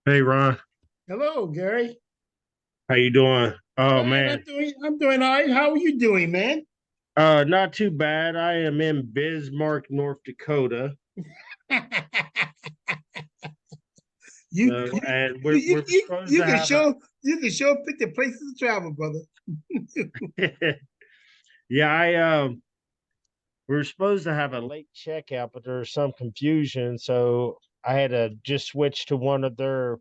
Hey Ron, Hello, Gary. how you doing? Oh Man, I'm man, doing I'm doing all right. How are you doing, man? not too bad. I am in Bismarck, North Dakota. you, So, you and you we're you supposed you to can have a pick the places to travel, brother. yeah. I we're supposed to have a late checkout, but there was some confusion, so I had to just switch to one of their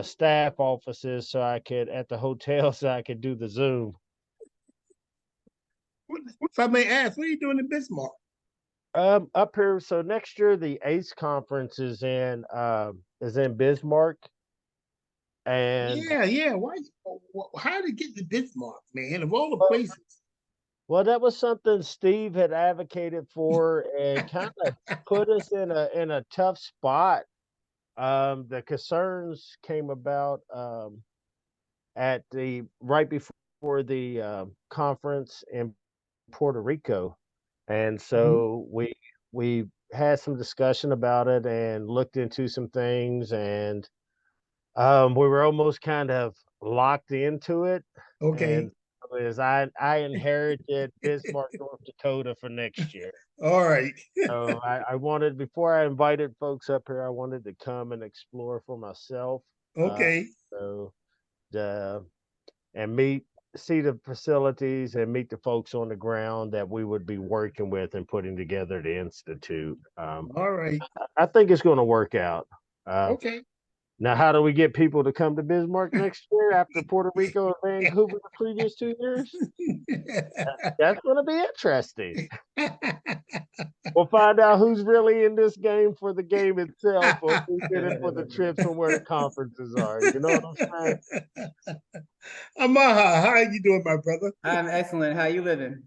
staff offices so I could at the hotel so I could do the Zoom. If I may ask, what are you doing in Bismarck? Up here. So next year the ACE conference is in Bismarck. And Yeah, yeah. Why? How to get to Bismarck, man? Of all the well, places. well, that was something Steve had advocated for and kind of put us in a tough spot. The concerns came about at the right before the conference in Puerto Rico, and Mhm. so we had some discussion about it and looked into some things, and we were almost kind of locked into it, and Okay. as I inherited Bismarck, North Dakota for next year. All right. So I wanted before I invited folks up here, I wanted to come and explore for myself. Uh, Okay. so the and meet see the facilities and meet the folks on the ground that we would be working with and putting together the institute. All right. I think it's going to work out. Uh, Okay. Now, how do we get people to come to Bismarck next year after Puerto Rico and Vancouver the previous 2 years? That's going to be interesting. We'll find out who's really in this game for the game itself, or who's in it for the trips and where the conferences are. You know what I'm saying? Amaha, how you doing, my brother? Uh, I'm excellent. How you living?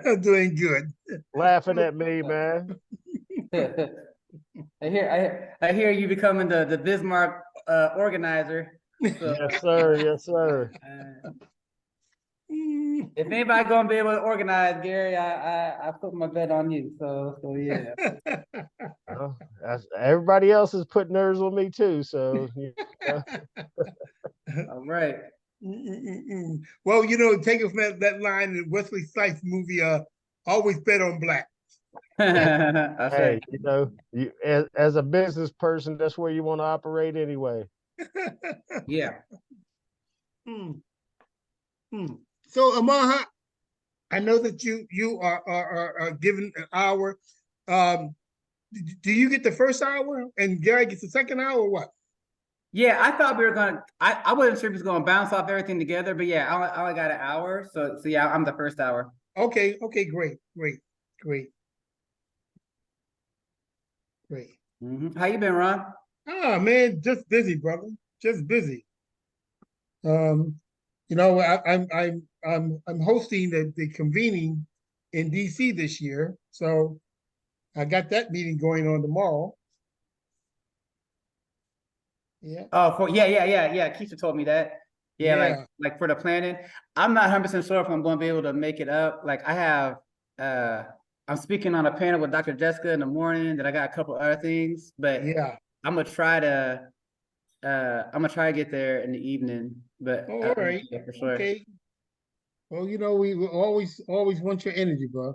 I'm doing good. Laughing at me, man. I hear you becoming the Bismarck organizer. So Yes, sir. Yes, sir. if anybody gonna be able to organize, Gary, I put my bet on you. So yeah. Well, everybody else is putting theirs on me too. So, yeah. All right. Well, taking from that line in Wesley Snipes movie, always bet on black. I say. Hey, as a business person, that's where you want to operate anyway. Yeah. Hmm, hmm. So, Amaha, I know that you are given an hour. Um, do you get the first hour and Gary gets the second hour, or what? Yeah, I thought we were gonna. I wasn't sure if it was gonna bounce off everything together, but yeah, I only got an hour. So yeah, I'm the first hour. Okay, okay, great, great, great, great. How you been, Ron? Ah, man, just busy, brother. Just busy. Um, I'm hosting the convening in DC this year, so I got that meeting going on tomorrow. Yeah, Oh, yeah. Keisha told me that. Yeah, yeah. like for the planning. I'm not 100% sure if I'm going to be able to make it up. Like I have, uh, I'm speaking on a panel with Dr. Jessica in the morning. That I got a couple other things, but Yeah. I'm gonna try to, I'm gonna try to get there in the evening. But Oh, I all don't know right. for sure. Okay. Well, we always want your energy, bro.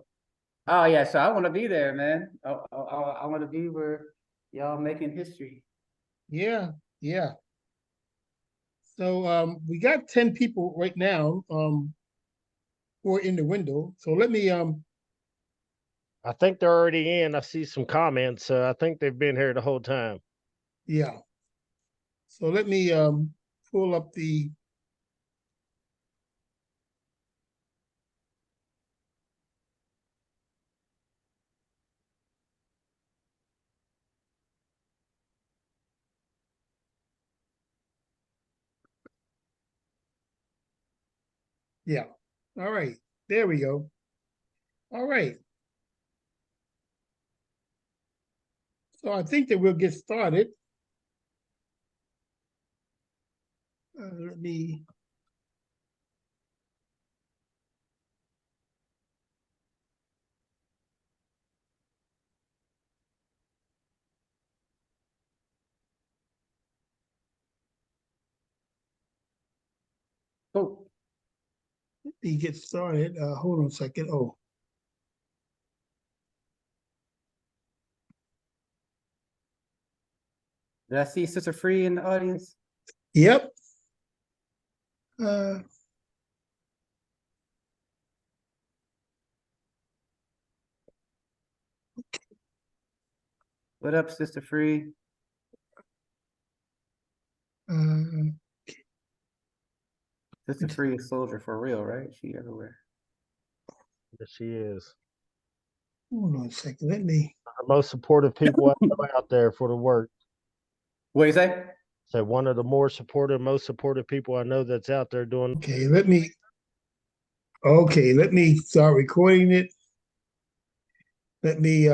Oh yeah, so I want to be there, man. I want to be where y'all making history. Yeah, yeah. So we got 10 people right now who are in the window. So let me I think they're already in. I see some comments. I think they've been here the whole time. yeah. So let me pull up the yeah. All right. There we go. All right. So I think that we'll get started. Let me Oh, He gets started. Hold on a second. Oh, did I see Sister Free in the audience? yep. Uh, What up, Sister Free? uh, Sister Free is soldier for real, right? She everywhere. Yes, she is. hold on a second. Let me. The most supportive people I know out there for the work. What do you say? So one of the more supportive, most supportive people I know that's out there doing. Okay, let me. Okay, let me start recording it. Let me.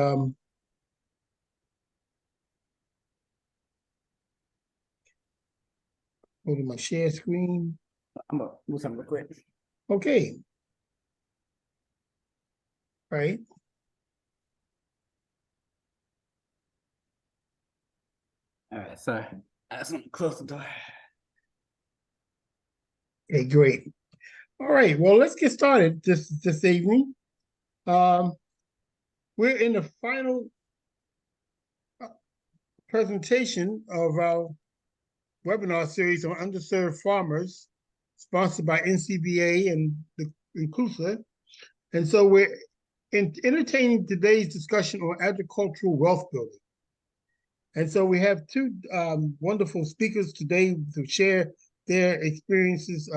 Go to my share screen. I'm gonna do something real quick. Okay. Right. All right, sorry. I just want to close the door. Okay, great. All right. Well, let's get started this evening. We're in the final presentation of our webinar series on underserved farmers, sponsored by NCBA and the Inclusa. And so we're entertaining today's discussion on agricultural wealth building. And so we have two wonderful speakers today to share their experiences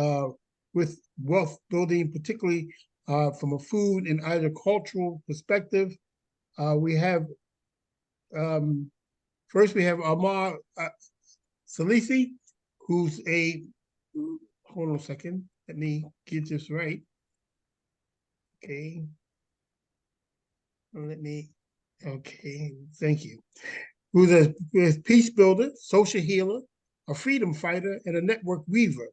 with wealth building, particularly from a food and agricultural perspective. We have first we have Amar Salisi, who's hold on a second, let me get this right. Okay. Okay, thank you. Who's a peace builder, social healer, a freedom fighter, and a network weaver.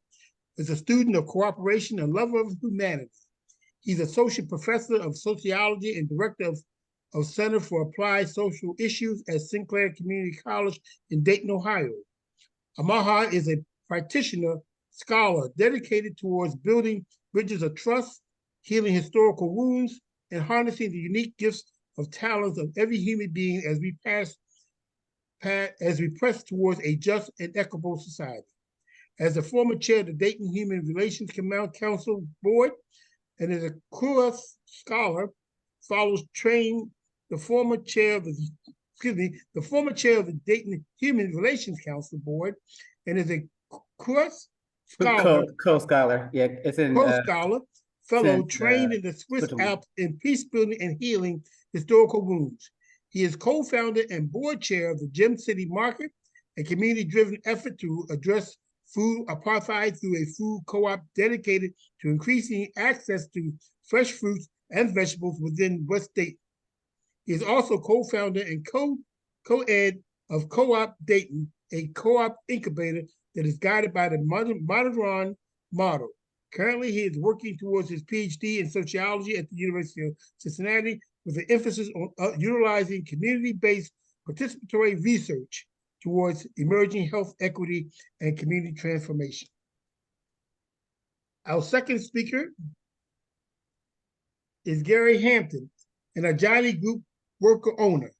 Is a student of cooperation and lover of humanity. He's associate professor of sociology and director of Center for Applied Social Issues at Sinclair Community College in Dayton, Ohio. Amaha is a practitioner, scholar dedicated towards building bridges of trust, healing historical wounds, and harnessing the unique gifts of talents of every human being as we press towards a just and equitable society. As the former chair of the Dayton Human Relations Council Board and as a Kouros scholar, follows train the former chair of the Dayton Human Relations Council Board and is a Kouros scholar, Co-scholar. Yeah, it's in co-scholar, fellow trained in the Swiss Alps in peace building and healing historical wounds. He is co-founder and board chair of the Gem City Market, a community-driven effort to address food apartheid through a food co-op dedicated to increasing access to fresh fruits and vegetables within West Dayton. He is also co-founder and co-ed of Co-op Dayton, a co-op incubator that is guided by the Modern model. Currently, he is working towards his PhD in sociology at the University of Cincinnati with an emphasis on utilizing community-based participatory research towards emerging health equity and community transformation. Our second speaker is Gary Hampton, an Ajani Group worker owner,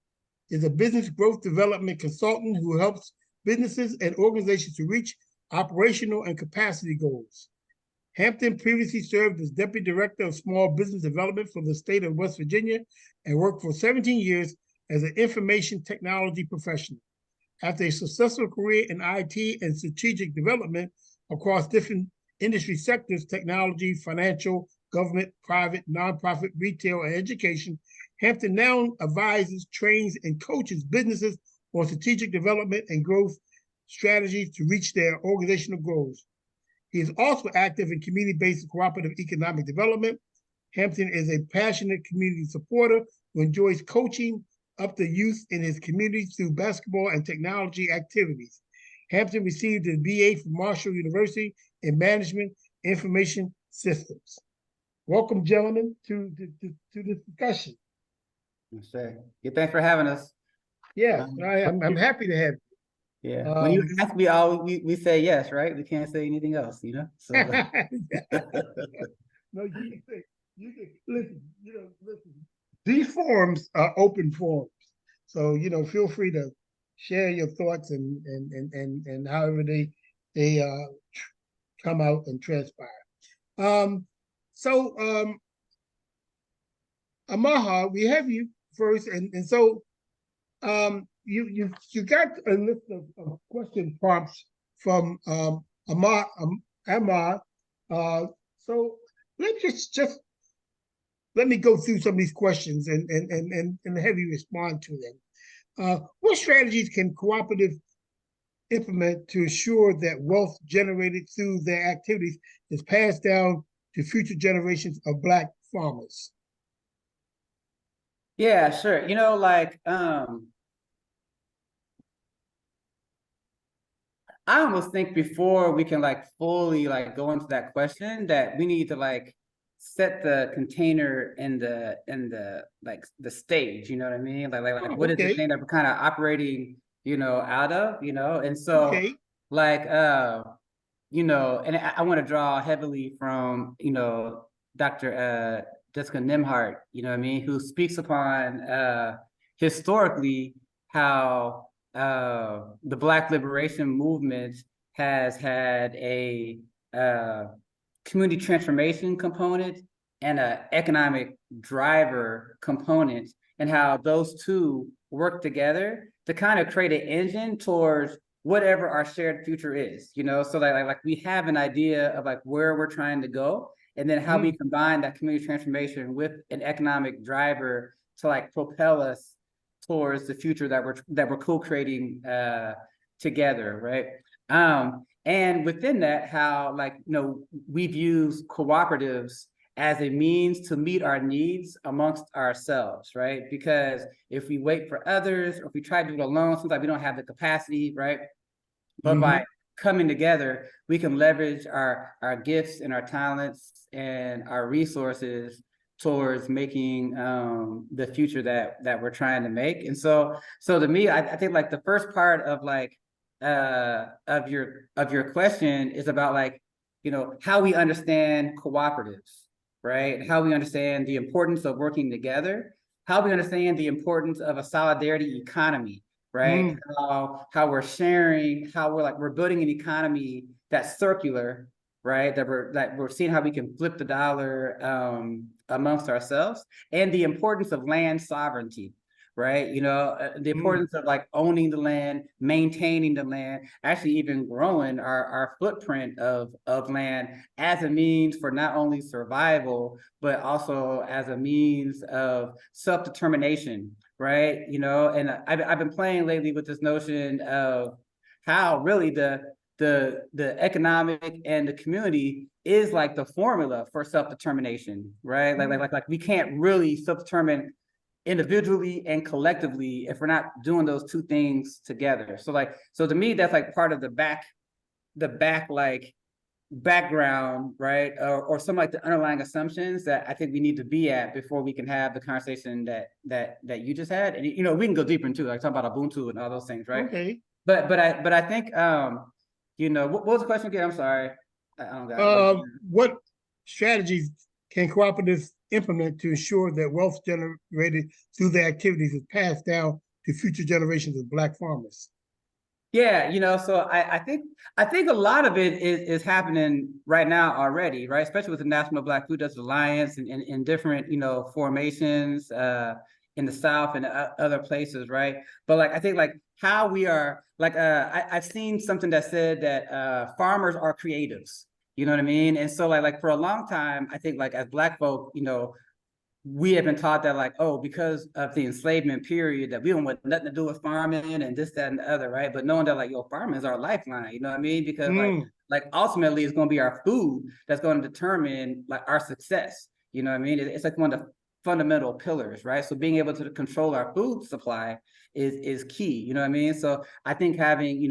is a business growth development consultant who helps businesses and organizations to reach operational and capacity goals. Hampton previously served as Deputy Director of Small Business Development for the state of West Virginia and worked for 17 years as an information technology professional. After a successful career in IT and strategic development across different industry sectors, technology, financial, government, private, nonprofit, retail, and education, Hampton now advises, trains, and coaches businesses on strategic development and growth strategies to reach their organizational goals. He is also active in community-based cooperative economic development. Hampton is a passionate community supporter who enjoys coaching up the youth in his community through basketball and technology activities. Hampton received a BA from Marshall University in Management Information Systems. Welcome, gentlemen, to this discussion. Sure. Yeah, thanks for having us. Yeah, I'm happy to have you. Yeah. When you Um, ask, we say yes, right? We can't say anything else, you know? So no, you can listen. Listen. These forums are open forums, so feel free to share your thoughts and however they come out and transpire. Um, so Amaha, we have you first, and so you got a list of question prompts from Amar. Uh, so let just let me go through some of these questions and have you respond to them. What strategies can cooperatives implement to ensure that wealth generated through their activities is passed down to future generations of Black farmers? yeah, sure. I almost think before we can like fully like go into that question that we need to like set the container in the like the stage, you know what I mean? Like Oh, what is the okay, thing that we're kind of operating, out of, and so okay. like and I want to draw heavily from, Dr. Jessica Nimhart, you know what I mean, who speaks upon historically how the Black liberation movement has had a community transformation component and an economic driver component, and how those two work together to kind of create an engine towards whatever our shared future is, so like we have an idea of like where we're trying to go, and then how we combine that community transformation with an economic driver to like propel us towards the future that we're co-creating together, right? And within that, how like we've used cooperatives as a means to meet our needs amongst ourselves, right? Because if we wait for others, or if we try to do it alone, sometimes we don't have the capacity, right? But by coming together, we can leverage our gifts and our talents and our resources towards making the future that we're trying to make. And so to me, I think like the first part of like of your question is about like, how we understand cooperatives, right? How we understand the importance of working together, how we understand the importance of a solidarity economy, right? How we're sharing, how we're building an economy that's circular, right? That we're seeing how we can flip the dollar amongst ourselves, and the importance of land sovereignty, right? The importance of like owning the land, maintaining the land, actually even growing our footprint of land as a means for not only survival, but also as a means of self-determination, right? And I've been playing lately with this notion of how really the economic and the community is like the formula for self-determination, right? Like we can't really self-determine individually and collectively if we're not doing those two things together. So to me, that's like part of the back like background, right? Or some like the underlying assumptions that I think we need to be at before we can have the conversation that you just had. And we can go deeper into like talk about Ubuntu and all those things, right? Okay. But I think what was the question again? I'm sorry. I don't got it. What strategies can cooperatives implement to ensure that wealth generated through their activities is passed down to future generations of Black farmers? Yeah, so I think a lot of it is happening right now already, right? Especially with the National Black Food Justice Alliance and in different, formations in the South and other places, right? But like I think like how we are like I've seen something that said that farmers are creatives, you know what I mean? And so like for a long time, I think like as Black folk, we have been taught that like, oh, because of the enslavement period, that we don't want nothing to do with farming and this, that, and the other, right? But knowing that like, farming is our lifeline, you know what I mean? Because like ultimately it's going to be our food that's going to determine like our success. You know what I mean? It's like one of the fundamental pillars, right? So being able to control our food supply is key, you know what I mean? So I think having,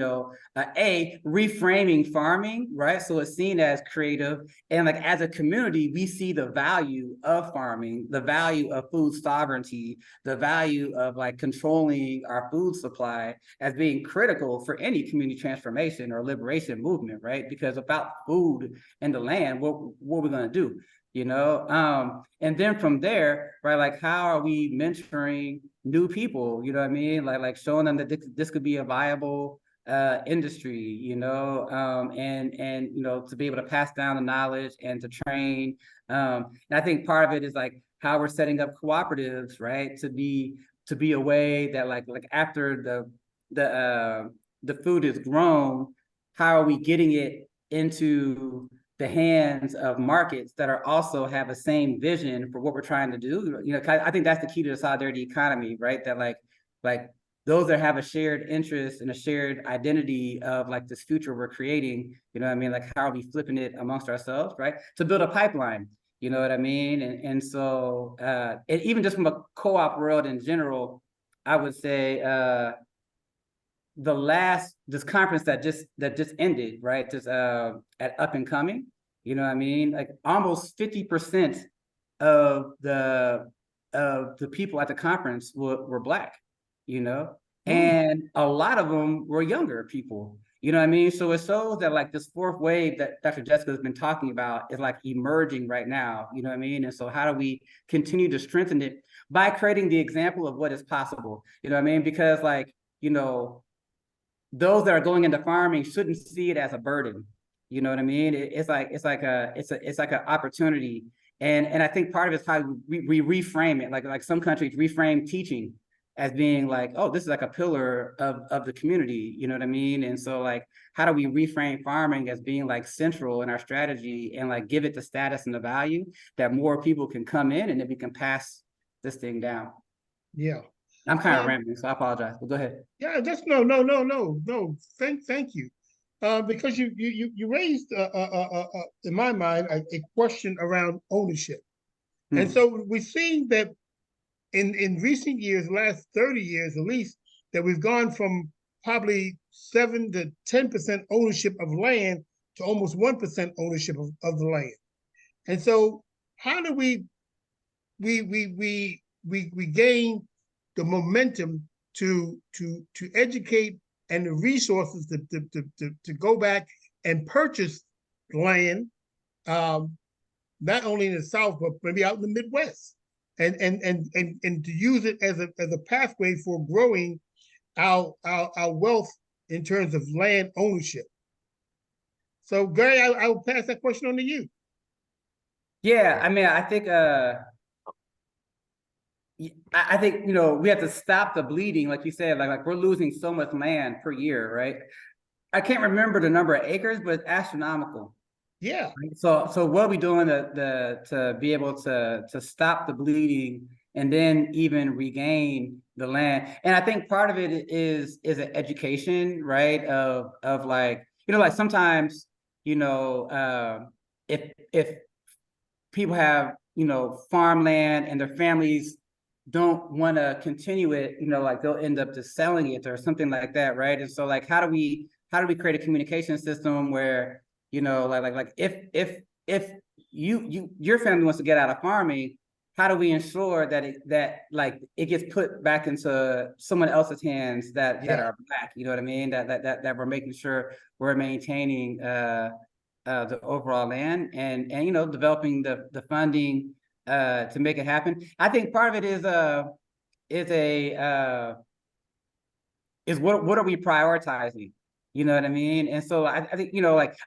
reframing farming, right? So it's seen as creative, and like as a community, we see the value of farming, the value of food sovereignty, the value of like controlling our food supply as being critical for any community transformation or liberation movement, right? Because without food and the land, what are we gonna do? And then from there, right, like how are we mentoring new people, you know what I mean? Like showing them that this could be a viable industry, and to be able to pass down the knowledge and to train. And I think part of it is like how we're setting up cooperatives, right? To be a way that like after the food is grown, how are we getting it into the hands of markets that are also have the same vision for what we're trying to do? I think that's the key to the solidarity economy, right? That like those that have a shared interest and a shared identity of like this future we're creating, you know what I mean? Like how are we flipping it amongst ourselves, right? To build a pipeline, you know what I mean? And so and even just from a co-op world in general, I would say this conference that just ended, right? Just at Up and Coming, you know what I mean? Like almost 50% of the people at the conference were Black, and a lot of them were younger people, you know what I mean? So it shows that like this fourth wave that Dr. Jessica has been talking about is like emerging right now, you know what I mean? And so how do we continue to strengthen it by creating the example of what is possible, you know what I mean? Because like, those that are going into farming shouldn't see it as a burden. You know what I mean? It's like an opportunity. And I think part of it is how we reframe it. Like some countries reframe teaching as being like, oh, this is like a pillar of the community, you know what I mean? And so like, how do we reframe farming as being like central in our strategy and like give it the status and the value that more people can come in and then we can pass this thing down? Yeah. I'm kind of rambling, so I apologize, but go ahead. Yeah, just no. Thank you, because you raised in my mind a question around ownership, and so we've seen that in recent years, last 30 years at least, that we've gone from probably 7 to 10% ownership of land to almost 1% ownership of the land, and so how do we gain the momentum to educate and the resources to go back and purchase land, not only in the South but maybe out in the Midwest, and to use it as a pathway for growing our wealth in terms of land ownership. So Gary, I will pass that question on to you. Yeah, I mean, I think we have to stop the bleeding, like you said, like we're losing so much land per year, right? I can't remember the number of acres, but it's astronomical. Yeah. So what are we doing to be able to stop the bleeding and then even regain the land? And I think part of it is an education, right? Of like, like sometimes, if people have, farmland and their families don't want to continue it, like they'll end up just selling it or something like that, right? And so like, how do we create a communication system where, like if your family wants to get out of farming, how do we ensure that it gets put back into someone else's hands that are Black, you know what I mean? That we're making sure we're maintaining the overall land and developing the funding to make it happen. I think part of it is what are we prioritizing? You know what I mean? And so I think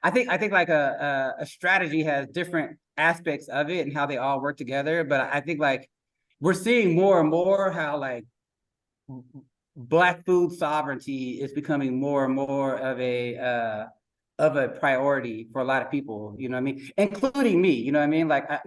I think like a strategy has different aspects of it and how they all work together. But I think like we're seeing more and more how like Black food sovereignty is becoming more and more of a priority for a lot of people, you know what I mean? Including me, you know what I mean? Like, I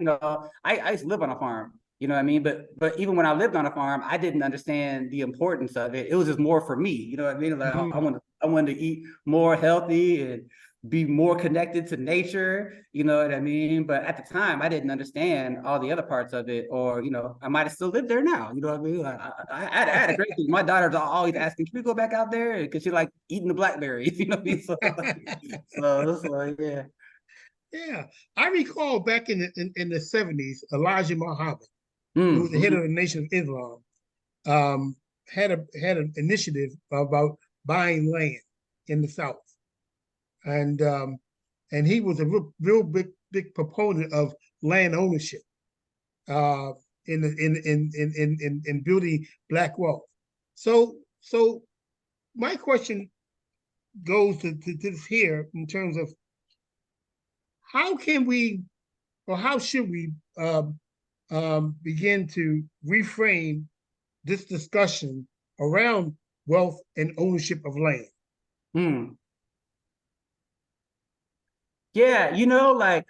used to live on a farm, you know what I mean? But even when I lived on a farm, I didn't understand the importance of it. It was just more for me, you know what I mean? Like I wanted to eat more healthy and be more connected to nature, you know what I mean? But at the time, I didn't understand all the other parts of it, or, you know, I might have still lived there now, you know what I mean? I had a great thing. My daughter's always asking, can we go back out there? Because she like eating the blackberries, you know what I mean? So yeah. Yeah, I recall back in the 70s, Elijah Muhammad, who was the head of the Nation of Islam, had an initiative about buying land in the South, and he was a real big proponent of land ownership, in building Black wealth. So my question goes to this here in terms of how can we, or how should we begin to reframe this discussion around wealth and ownership of land? Yeah, you know, like.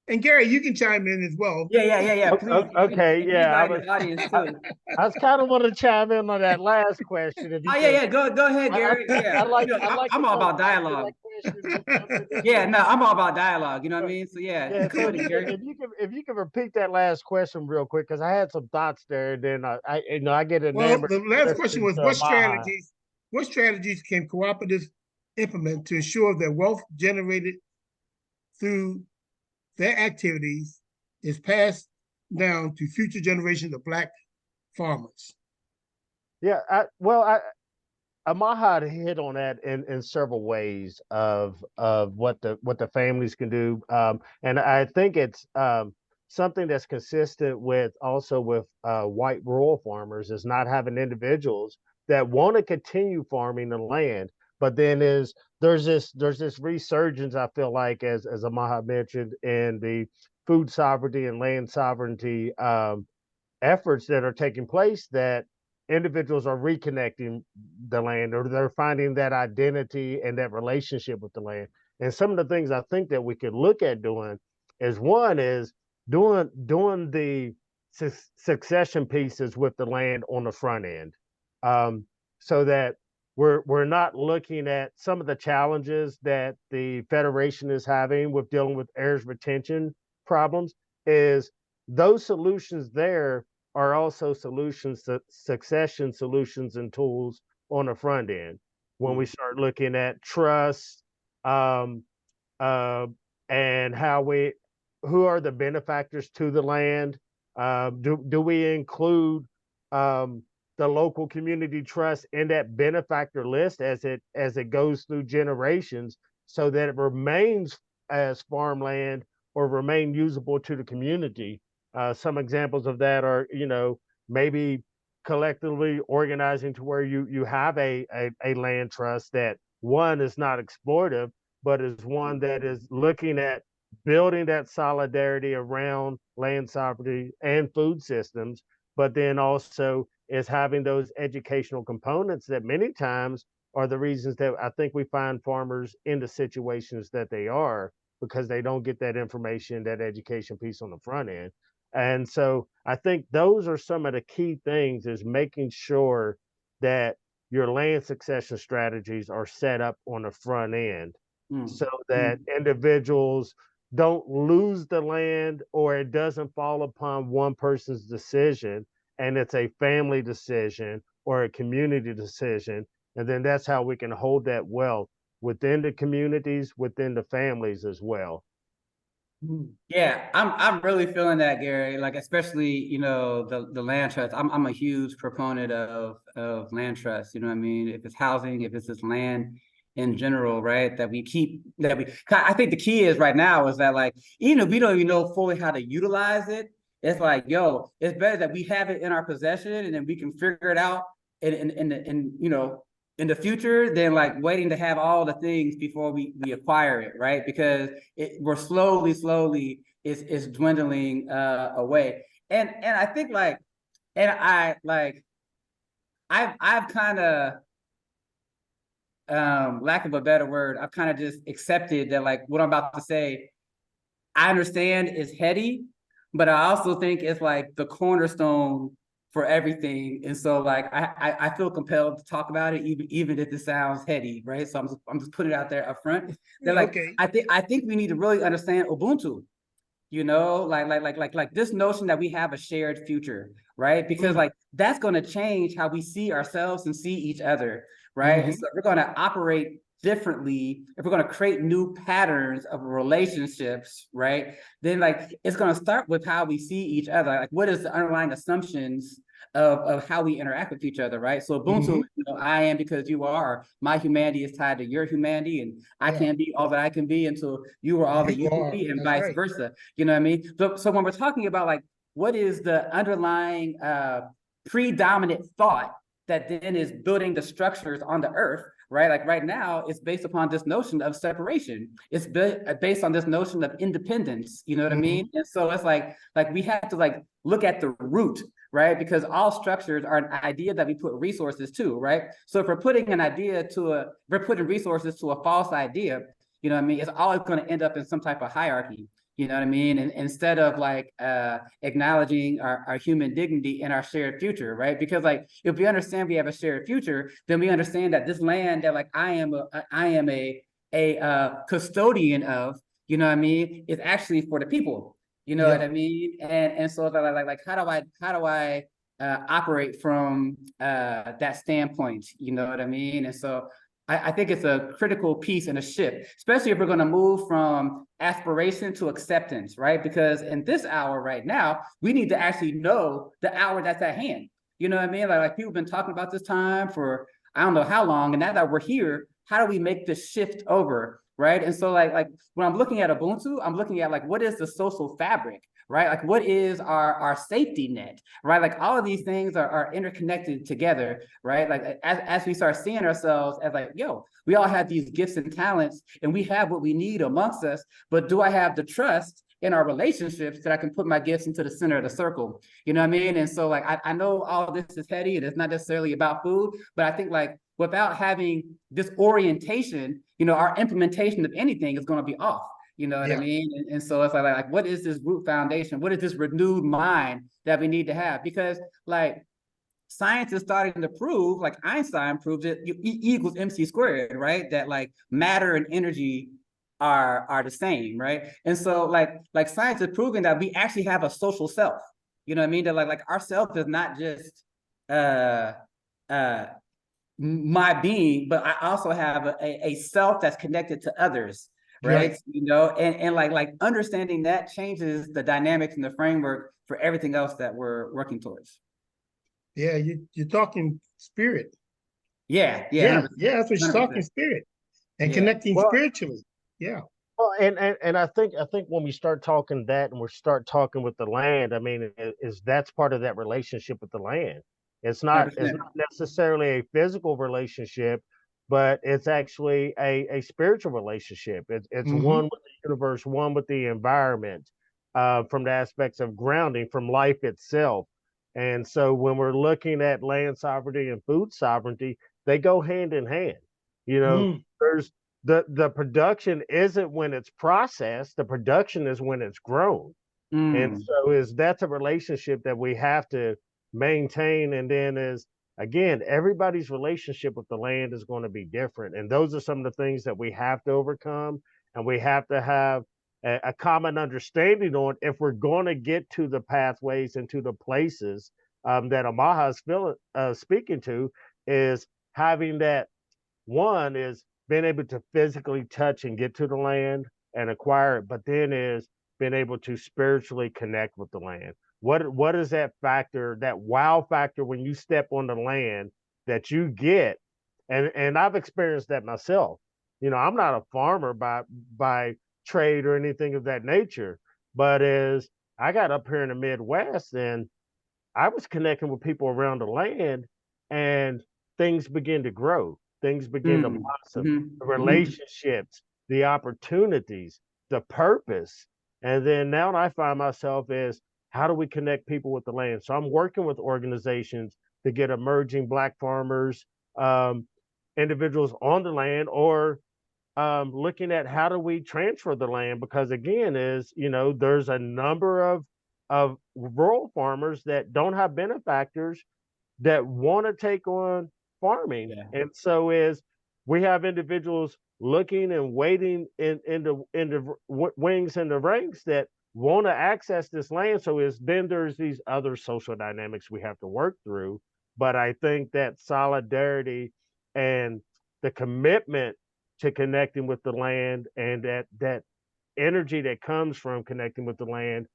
And Gary, you can chime in as well. Yeah. Please. Okay, yeah. I was, audience too. I was kind of want to chime in on that last question. If you yeah. Go ahead, Gary. I like. You know, I like. I'm all about dialogue. Yeah, no, I'm all about dialogue. You know what I mean? So yeah. So if you can repeat that last question real quick, because I had some thoughts there, and then I get enamored. Well, the last question was what strategies can cooperatives implement to ensure that wealth generated through their activities is passed down to future generations of Black farmers? Yeah, Amaha hit on that in several ways of what the families can do, and I think it's something that's consistent with white rural farmers is not having individuals that want to continue farming the land, but then there's this resurgence, I feel like, as Amaha mentioned, in the food sovereignty and land sovereignty efforts that are taking place, that individuals are reconnecting the land, or they're finding that identity and that relationship with the land. And some of the things I think that we could look at doing is, one is doing the succession pieces with the land on the front end, so that we're not looking at some of the challenges that the Federation is having with dealing with heirs retention problems. Is those solutions there are also solutions to succession solutions and tools on the front end. When we start looking at trust, and who are the benefactors to the land? Do we include the local community trust in that benefactor list as it goes through generations, so that it remains as farmland or remain usable to the community? Some examples of that are, maybe collectively organizing to where you have a land trust that, one, is not exploitive, but is one that is looking at building that solidarity around land sovereignty and food systems, but then also is having those educational components that many times are the reasons that I think we find farmers in the situations that they are, because they don't get that information, that education piece on the front end. And so I think those are some of the key things, is making sure that your land succession strategies are set up on the front end, so that individuals don't lose the land, or it doesn't fall upon one person's decision and it's a family decision or a community decision. And then that's how we can hold that wealth within the communities, within the families as well. Yeah, I'm really feeling that, Gary. Like, especially, the land trust. I'm a huge proponent of land trust. You know what I mean? If it's housing, if it's just land in general, right? I think the key is right now is that, like, even if we don't even know fully how to utilize it, it's like, it's better that we have it in our possession and then we can figure it out in the future than like waiting to have all the things before we acquire it, right? Because we're slowly is dwindling away. And I think I've kind of, lack of a better word, I've kind of just accepted that, like, what I'm about to say, I understand is heady, but I also think it's like the cornerstone for everything. And so like I feel compelled to talk about it, even if it sounds heady, right? So I'm just putting it out there up front. That like Okay. I think we need to really understand Ubuntu, you know, like this notion that we have a shared future, right? Because like that's going to change how we see ourselves and see each other, right? And so we're going to operate differently if we're going to create new patterns of relationships, right? Then like it's going to start with how we see each other. Like what is the underlying assumptions of how we interact with each other, right? So Ubuntu, you know, I am because you are. My humanity is tied to your humanity, and I can't be all that I can be until you are all that you can be, and vice versa. You know what I mean? So when we're talking about like what is the underlying predominant thought that then is building the structures on the earth, right? Like right now, it's based upon this notion of separation. It's based on this notion of independence. You know what I mean? And so it's like we have to like look at the root, right? Because all structures are an idea that we put resources to, right? So if we're putting we're putting resources to a false idea, you know what I mean? It's always going to end up in some type of hierarchy. You know what I mean? And instead of like acknowledging our human dignity and our shared future, right? Because like if we understand we have a shared future, then we understand that this land that like I am a custodian of, you know what I mean, is actually for the people. You know what I mean? And so like how do I operate from that standpoint? You know what I mean? And so I think it's a critical piece and a shift, especially if we're going to move from aspiration to acceptance, right? Because in this hour right now, we need to actually know the hour that's at hand. You know what I mean? Like people have been talking about this time for I don't know how long, and now that we're here, how do we make this shift over, right? And so like when I'm looking at Ubuntu, I'm looking at like what is the social fabric, right? Like what is our safety net, right? Like all of these things are interconnected together, right? Like as we start seeing ourselves as like, yo, we all have these gifts and talents and we have what we need amongst us, but do I have the trust in our relationships that I can put my gifts into the center of the circle? You know what I mean? And so like, I know all of this is heady and it's not necessarily about food, but I think like without having this orientation, you know, our implementation of anything is going to be off. You know what I mean? And so it's like, what is this root foundation? What is this renewed mind that we need to have? Because like science is starting to prove, like Einstein proved it, E equals MC squared, right? That like matter and energy are the same, right? And so like science is proving that we actually have a social self. You know what I mean? That like our self is not just uh my being, but I also have a self that's connected to others, right? You know, and like understanding that changes the dynamics and the framework for everything else that we're working towards. Yeah, you're talking spirit. Yeah, That's what you're 100%. talking spirit and connecting spiritually. Yeah. Well, and I think when we start talking that and we start talking with the land, I mean, is that's part of that relationship with the land. It's not 100%. necessarily a physical relationship, but it's actually a spiritual relationship. It's one with the universe, one with the environment, from the aspects of grounding, from life itself. And so when we're looking at land sovereignty and food sovereignty, they go hand in hand. You know, there's the production isn't when it's processed, the production is when it's grown. And so that's a relationship that we have to maintain. And then is again, everybody's relationship with the land is going to be different. And those are some of the things that we have to overcome, and we have to have a common understanding on if we're going to get to the pathways and to the places that Amaha is speaking to, is having that one is being able to physically touch and get to the land and acquire it, but then is being able to spiritually connect with the land. What is that factor, that wow factor when you step on the land that you get? And I've experienced that myself. You know, I'm not a farmer by trade or anything of that nature, but as I got up here in the Midwest and I was connecting with people around the land, and things begin to grow. Things begin to blossom. The relationships, the opportunities, the purpose. And then now I find myself is how do we connect people with the land? So I'm working with organizations to get emerging Black farmers, individuals on the land, or looking at how do we transfer the land, because again is, you know, there's a number of rural farmers that don't have benefactors that want to take on farming. Yeah. And so is we have individuals looking and waiting in the wings and the ranks that want to access this land. So is then there's these other social dynamics we have to work through. But I think that solidarity and the commitment to connecting with the land and that energy that comes from connecting with the land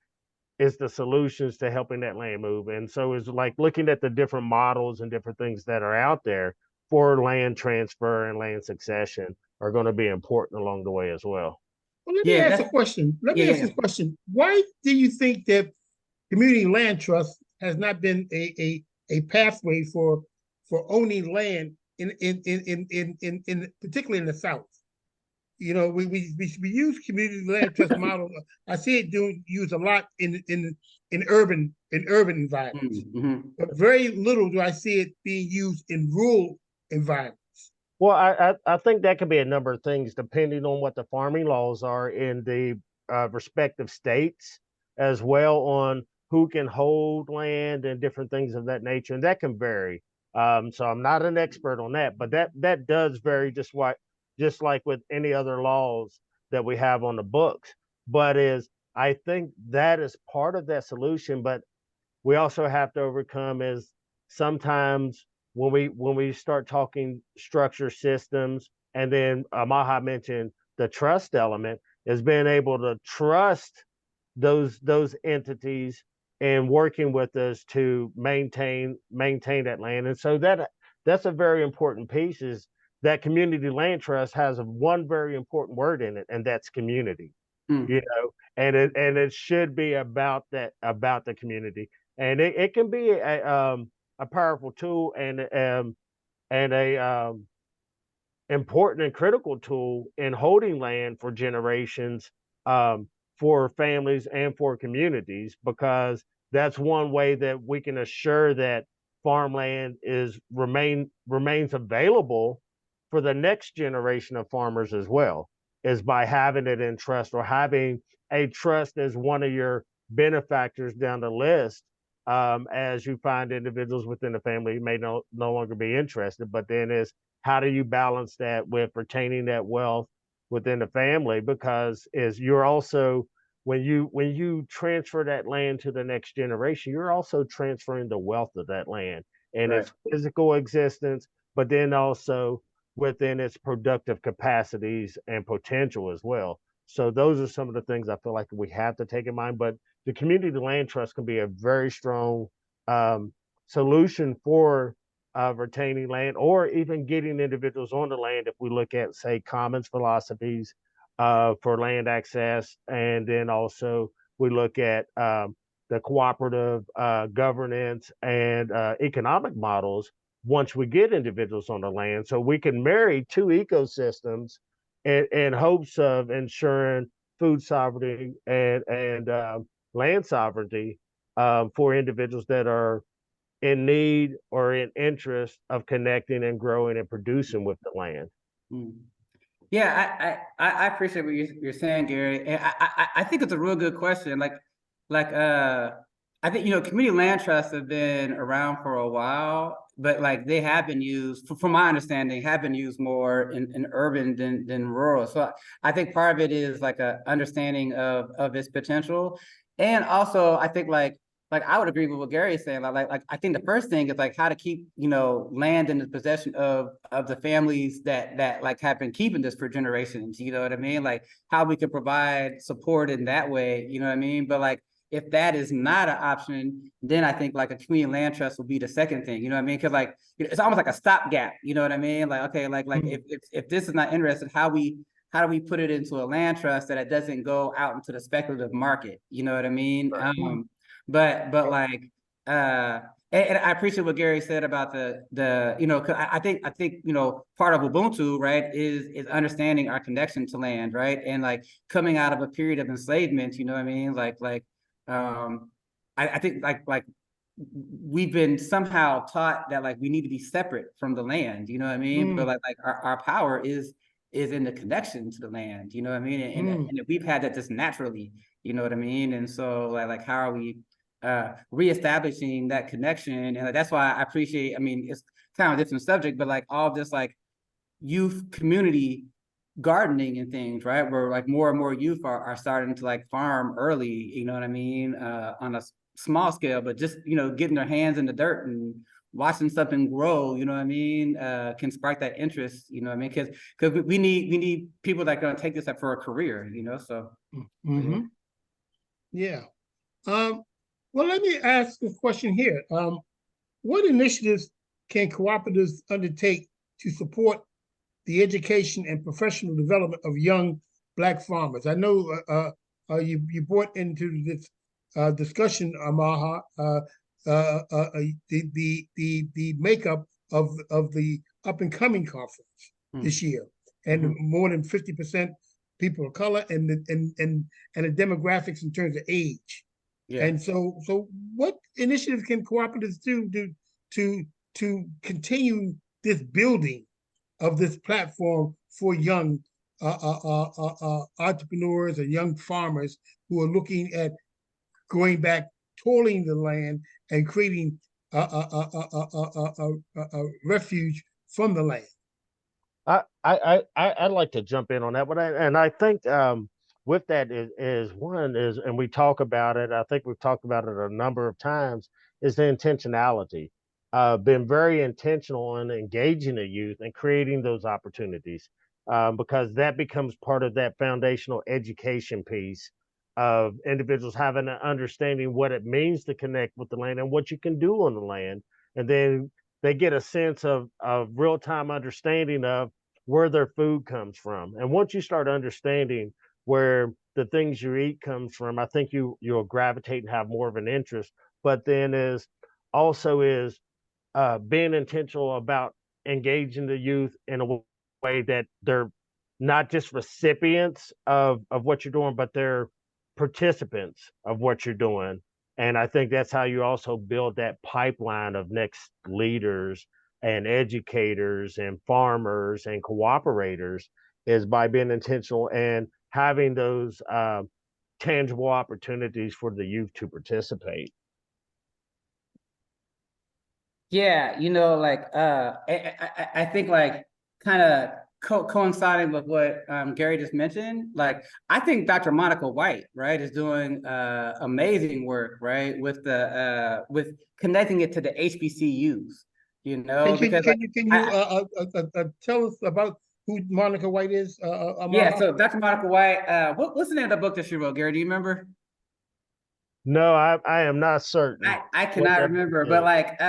is the solutions to helping that land move. And so it's like looking at the different models and different things that are out there for land transfer and land succession are going to be important along the way as well. Well, let me Yeah, ask that's a question. Let yeah, me ask yeah. this question. Why do you think that community land trust has not been a pathway for owning land in particularly in the South? You know, we use community land trust model. I see it doing used a lot in urban environments, Mhm. but very little do I see it being used in rural environments. Well, I think that could be a number of things depending on what the farming laws are in the respective states, as well on who can hold land and different things of that nature, and that can vary. So I'm not an expert on that, but that does vary just like with any other laws that we have on the books. But is I think that is part of that solution, but we also have to overcome is sometimes when we start talking structure systems, and then Maha mentioned the trust element is being able to trust those entities and working with us to maintain that land. And so that's a very important piece is that community land trust has one very important word in it, and that's community. Mm. You know, and it should be about the community, and it can be a powerful tool and a important and critical tool in holding land for generations, um, for families and for communities, because that's one way that we can assure that farmland remains available for the next generation of farmers as well, is by having it in trust or having a trust as one of your benefactors down the list. As you find individuals within the family who may no longer be interested, but then is how do you balance that with retaining that wealth within the family? Because is you're also when you transfer that land to the next generation, you're also transferring the wealth of that land and Right. its physical existence, but then also within its productive capacities and potential as well. So those are some of the things I feel like we have to take in mind. But the community land trust can be a very strong um, solution for retaining land or even getting individuals on the land if we look at, say, commons philosophies for land access. And then also we look at the cooperative governance and economic models once we get individuals on the land. So we can marry two ecosystems in hopes of ensuring food sovereignty and land sovereignty for individuals that are in need or in interest of connecting and growing and producing with the land. Mm. Yeah, I appreciate what you're saying, Gary, and I think it's a real good question. Like I think community land trusts have been around for a while, but like they have been used, from my understanding, have been used more in urban than rural. So I think part of it is like a understanding of its potential, and also I think like I would agree with what Gary is saying. Like I think the first thing is like how to keep land in the possession of the families that like have been keeping this for generations. You know what I mean? Like how we could provide support in that way. You know what I mean? But like if that is not an option, then I think like a community land trust will be the second thing. You know what I mean? Because like it's almost like a stopgap. You know what I mean? Like okay, like if this is not interested, how do we put it into a land trust that it doesn't go out into the speculative market? You know what I mean? But like and I appreciate what Gary said about the 'cause I think part of Ubuntu, right, is understanding our connection to land, right, and like coming out of a period of enslavement. You know what I mean? I think like we've been somehow taught that like we need to be separate from the land. You know what I mean? But like our power is in the connection to the land. You know what I mean? And we've had that just naturally. You know what I mean? And so like how are we reestablishing that connection. And that's why I appreciate, I mean, it's kind of a different subject, but like all this like youth community gardening and things, right? Where like more and more youth are starting to like farm early, you know what I mean? On a small scale, but just, you know, getting their hands in the dirt and watching something grow, you know what I mean? Can spark that interest, you know what I mean? Because we need people that are gonna take this up for a career, you know, so. Mm-hmm. Yeah. Well, let me ask a question here. What initiatives can cooperatives undertake to support the education and professional development of young Black farmers? I know you brought into this discussion, Amaha, the makeup of the up and coming conference this year, and more than 50% people of color, and the demographics in terms of age. Yeah. And so what initiatives can cooperatives do to continue this building of this platform for young entrepreneurs and young farmers who are looking at going back, toiling the land, and creating a refuge from the land? I'd like to jump in on that, but I think with that is one is, and we talk about it. I think we've talked about it a number of times. Is the intentionality. Been very intentional in engaging the youth and creating those opportunities, because that becomes part of that foundational education piece of individuals having an understanding what it means to connect with the land and what you can do on the land, and then they get a sense of real-time understanding of where their food comes from. And once you start understanding where the things you eat comes from, I think you'll gravitate and have more of an interest. But then also is being intentional about engaging the youth in a way that they're not just recipients of what you're doing, but they're participants of what you're doing. And I think that's how you also build that pipeline of next leaders and educators and farmers and cooperators, is by being intentional and having those tangible opportunities for the youth to participate. Yeah, you know, like I think like kind of coinciding with what Gary just mentioned, like I think Dr. Monica White, right, is doing amazing work, right, with the with connecting it to the HBCUs, you know, can you tell us about who Monica White is? Yeah, so Dr. Monica White, what's the name of the book that she wrote, Gary? Do you remember? No, I am not certain. I cannot remember, but like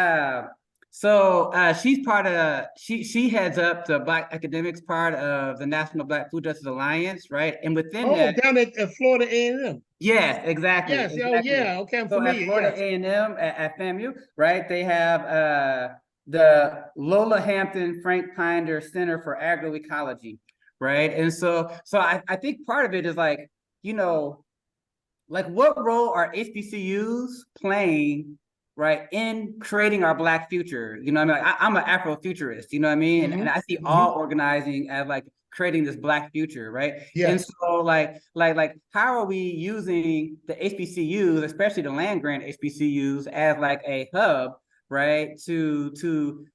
so she's part of she heads up the Black academics part of the National Black Food Justice Alliance, right? And within that, down at Florida A&M. Yes, exactly. Yes, exactly. Oh yeah, okay, I'm familiar. At Florida A&M at FAMU, right? They have the Lola Hampton Frank Pinder Center for Agroecology, right? And so I think part of it is like, you know, like what role are HBCUs playing, right, in creating our Black future? You know what I mean? Like, I'm an Afrofuturist, you know what I mean? And I see all organizing as like creating this Black future, right? Yes. And so like how are we using the HBCUs, especially the land grant HBCUs, as like a hub, right, to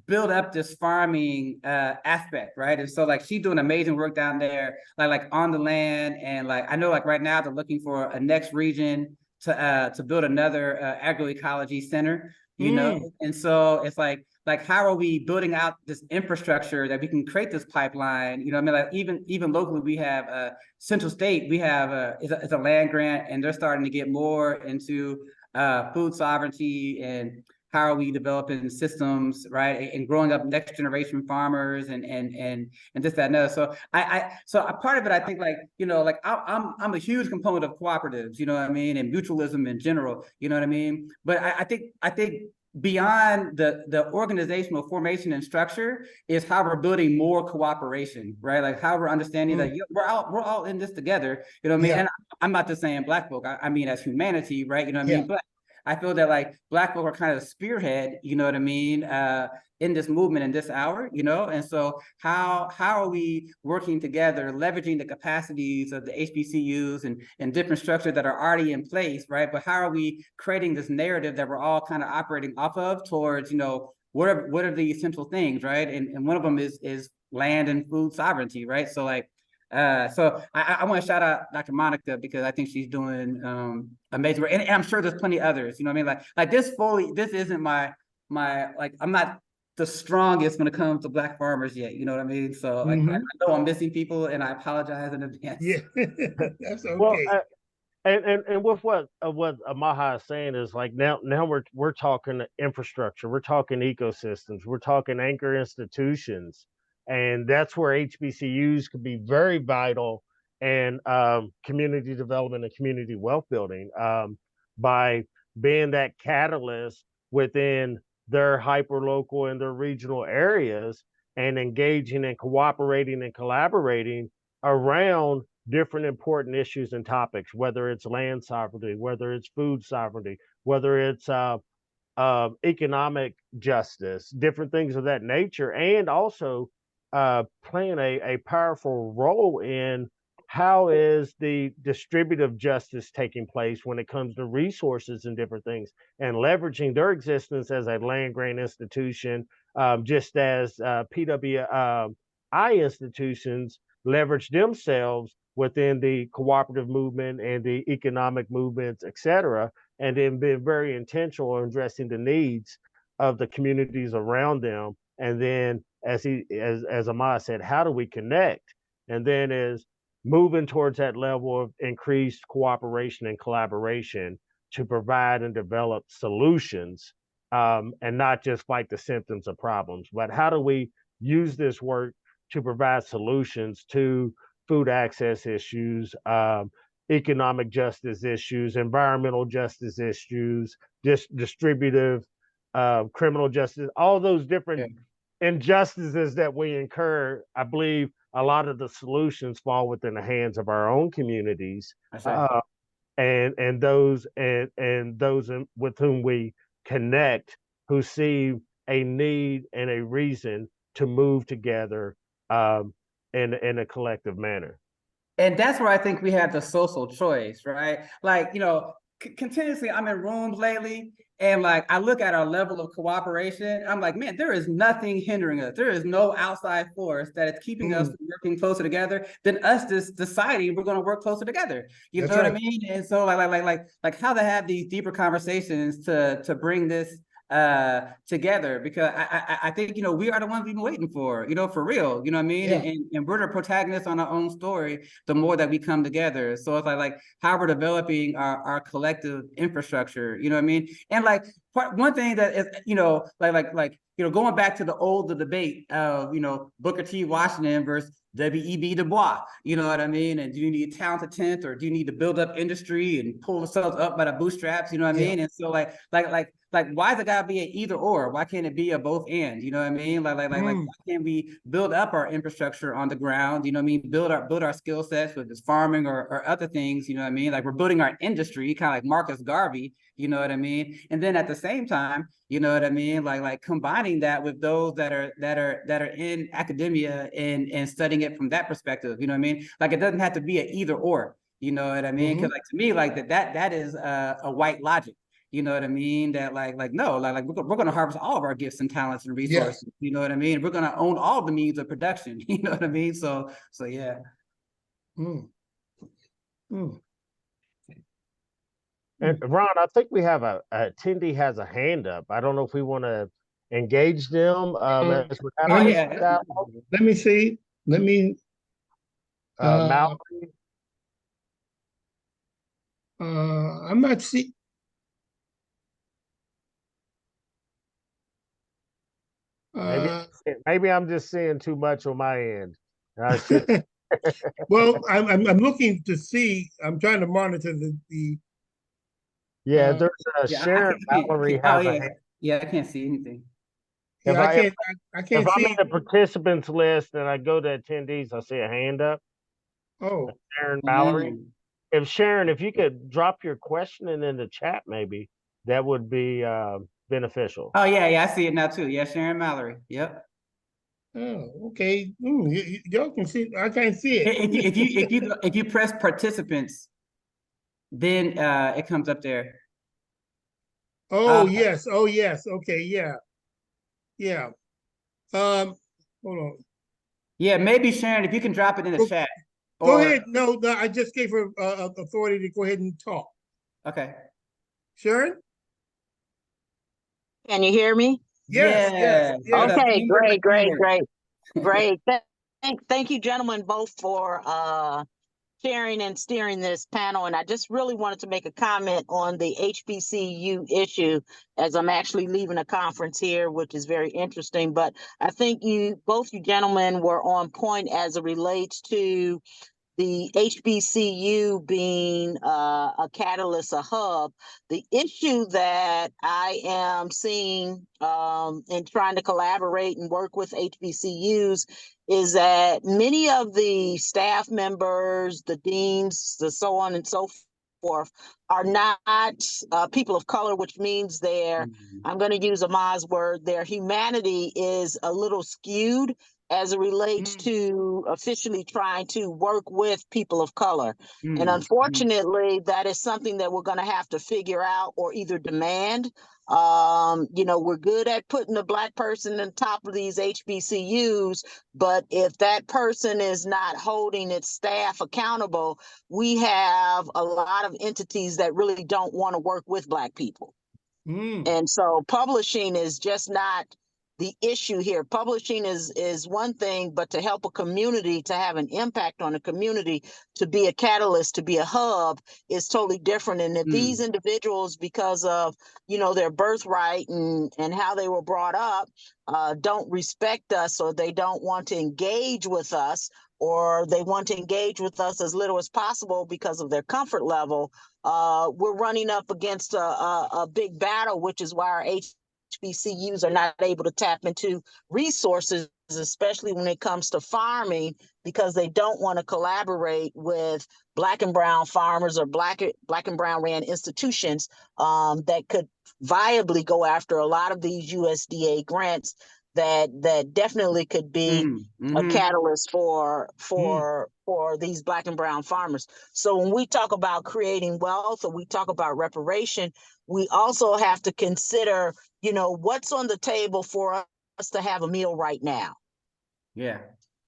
build up this farming aspect, right? And so like she's doing amazing work down there, like on the land. And like I know like right now they're looking for a next region to build another agroecology center, you know. And so it's like how are we building out this infrastructure that we can create this pipeline? You know, I mean, like even locally we have Central State, we have it's a land grant, and they're starting to get more into food sovereignty and how are we developing systems, right, and growing up next generation farmers and this, that, and other. So so a part of it, I think, like, you know, like I'm a huge component of cooperatives, you know what I mean, and mutualism in general, you know what I mean. But I think beyond the organizational formation and structure is how we're building more cooperation, right? Like how we're understanding that we're all in this together, you know what I mean. And I'm not just saying Black folk, I mean as humanity, right? You know what I mean. But I feel that like Black folk are kind of the spearhead, you know what I mean, in this movement in this hour, you know? And so how are we working together, leveraging the capacities of the HBCUs and different structures that are already in place, right? But how are we creating this narrative that we're all kind of operating off of towards, you know, what are the essential things, right? And one of them is land and food sovereignty, right? So like, so I want to shout out Dr. Monica because I think she's doing amazing work. And I'm sure there's plenty others, you know what I mean? Like this isn't my like, I'm not the strongest when it comes to Black farmers yet, you know what I mean? So like, I know I'm missing people and I apologize in advance. Yeah, that's Well, okay. and with what Amaha is saying is like now we're talking infrastructure, we're talking ecosystems, we're talking anchor institutions, and that's where HBCUs could be very vital in community development and community wealth building by being that catalyst within their hyperlocal and their regional areas and engaging and cooperating and collaborating around different important issues and topics, whether it's land sovereignty, whether it's food sovereignty, whether it's economic justice, different things of that nature, and also playing a powerful role in how is the distributive justice taking place when it comes to resources and different things, and leveraging their existence as a land grant institution, just as PWI institutions leverage themselves within the cooperative movement and the economic movements, et cetera, and then being very intentional in addressing the needs of the communities around them. And then, as Amaya said, how do we connect? And then is moving towards that level of increased cooperation and collaboration to provide and develop solutions, and not just fight the symptoms of problems. But how do we use this work to provide solutions to food access issues, economic justice issues, environmental justice issues, distributive criminal justice, all those different injustices that we incur. I believe a lot of the solutions fall within the hands of our own communities, and those with whom we connect, who see a need and a reason to move together in a collective manner. And that's where I think we have the social choice, right? Like, you know, continuously I'm in rooms lately and like I look at our level of cooperation, I'm like, man, there is nothing hindering us. There is no outside force that is keeping us from working closer together than us just deciding we're going to work closer together. You know what I mean? And so like how to have these deeper conversations to bring this together, because I think, you know, we are the ones we've been waiting for, you know, for real, you know what I mean? And we're the protagonists on our own story the more that we come together. So it's like how we're developing our collective infrastructure, you know what I mean? And like one thing that is, you know, like you know, going back to the debate of, you know, Booker T. Washington versus W.E.B. Du Bois, you know what I mean? And do you need talent to tent, or do you need to build up industry and pull ourselves up by the bootstraps, you know what I mean? And so like why is it gotta be an either or? Why can't it be a both and? You know what I mean? Like why can't we build up our infrastructure on the ground? You know what I mean? Build our skill sets, whether it's farming or other things. You know what I mean? Like we're building our industry, kind of like Marcus Garvey. You know what I mean? And then at the same time, you know what I mean? Like combining that with those that are in academia and studying it from that perspective. You know what I mean? Like it doesn't have to be an either or. You know what I mean? Because like to me, like that is a white logic. You know what I mean? That no, we're going to harvest all of our gifts and talents and resources. Yes. You know what I mean? We're going to own all the means of production. You know what I mean? So yeah. And Ron, I think we have a attendee has a hand up. I don't know if we want to engage them. As we're let me see. Let me. Mallory. I'm not seeing. Maybe I'm just seeing too much on my end. Well, I'm looking to see. I'm trying to monitor the. Yeah, there's Sharon Mallory has a hand. Yeah, I can't see anything. Yeah, I can't if see. I'm in the participants list and I go to attendees, I see a hand up. Oh, Sharon Mallory. If Sharon, if you could drop your question in the chat, maybe that would be beneficial. Oh yeah, I see it now too. Yeah, Sharon Mallory. Yep. Oh, okay. Y'all can see. I can't see it. If you press participants, then it comes up there. Oh yes. Oh yes. Okay. Yeah. Yeah. Hold on. Yeah, maybe Sharon, if you can drop it in the chat. Go Or ahead. No, I just gave her authority to go ahead and talk. okay. Sharon? Can you hear me? Yes. Yes. Yeah. Yes. Okay, Teamwork is great, great, teamwork. great, great. Thank you, gentlemen, both for sharing and steering this panel. And I just really wanted to make a comment on the HBCU issue as I'm actually leaving a conference here, which is very interesting. But I think both you gentlemen were on point as it relates to the HBCU being a catalyst, a hub. The issue that I am seeing in trying to collaborate and work with HBCUs is that many of the staff members, the deans, the so on and so forth, are not people of color, which means I'm going to use Ahmad's word, their humanity is a little skewed as it relates to officially trying to work with people of color. And unfortunately, that is something that we're going to have to figure out or either demand. We're good at putting a Black person on top of these HBCUs, but if that person is not holding its staff accountable, we have a lot of entities that really don't want to work with Black people. And so publishing is just not the issue here. Publishing is one thing, but to help a community, to have an impact on a community, to be a catalyst, to be a hub is totally different. And if these individuals, because of, their birthright and how they were brought up, don't respect us, or they don't want to engage with us, or they want to engage with us as little as possible because of their comfort level, we're running up against a big battle, which is why our HBCUs are not able to tap into resources, especially when it comes to farming, because they don't want to collaborate with Black and brown farmers or Black and brown ran institutions that could viably go after a lot of these USDA grants that definitely could be a catalyst for these Black and brown farmers. So when we talk about creating wealth, or we talk about reparation, we also have to consider, what's on the table for us to have a meal right now. Yeah.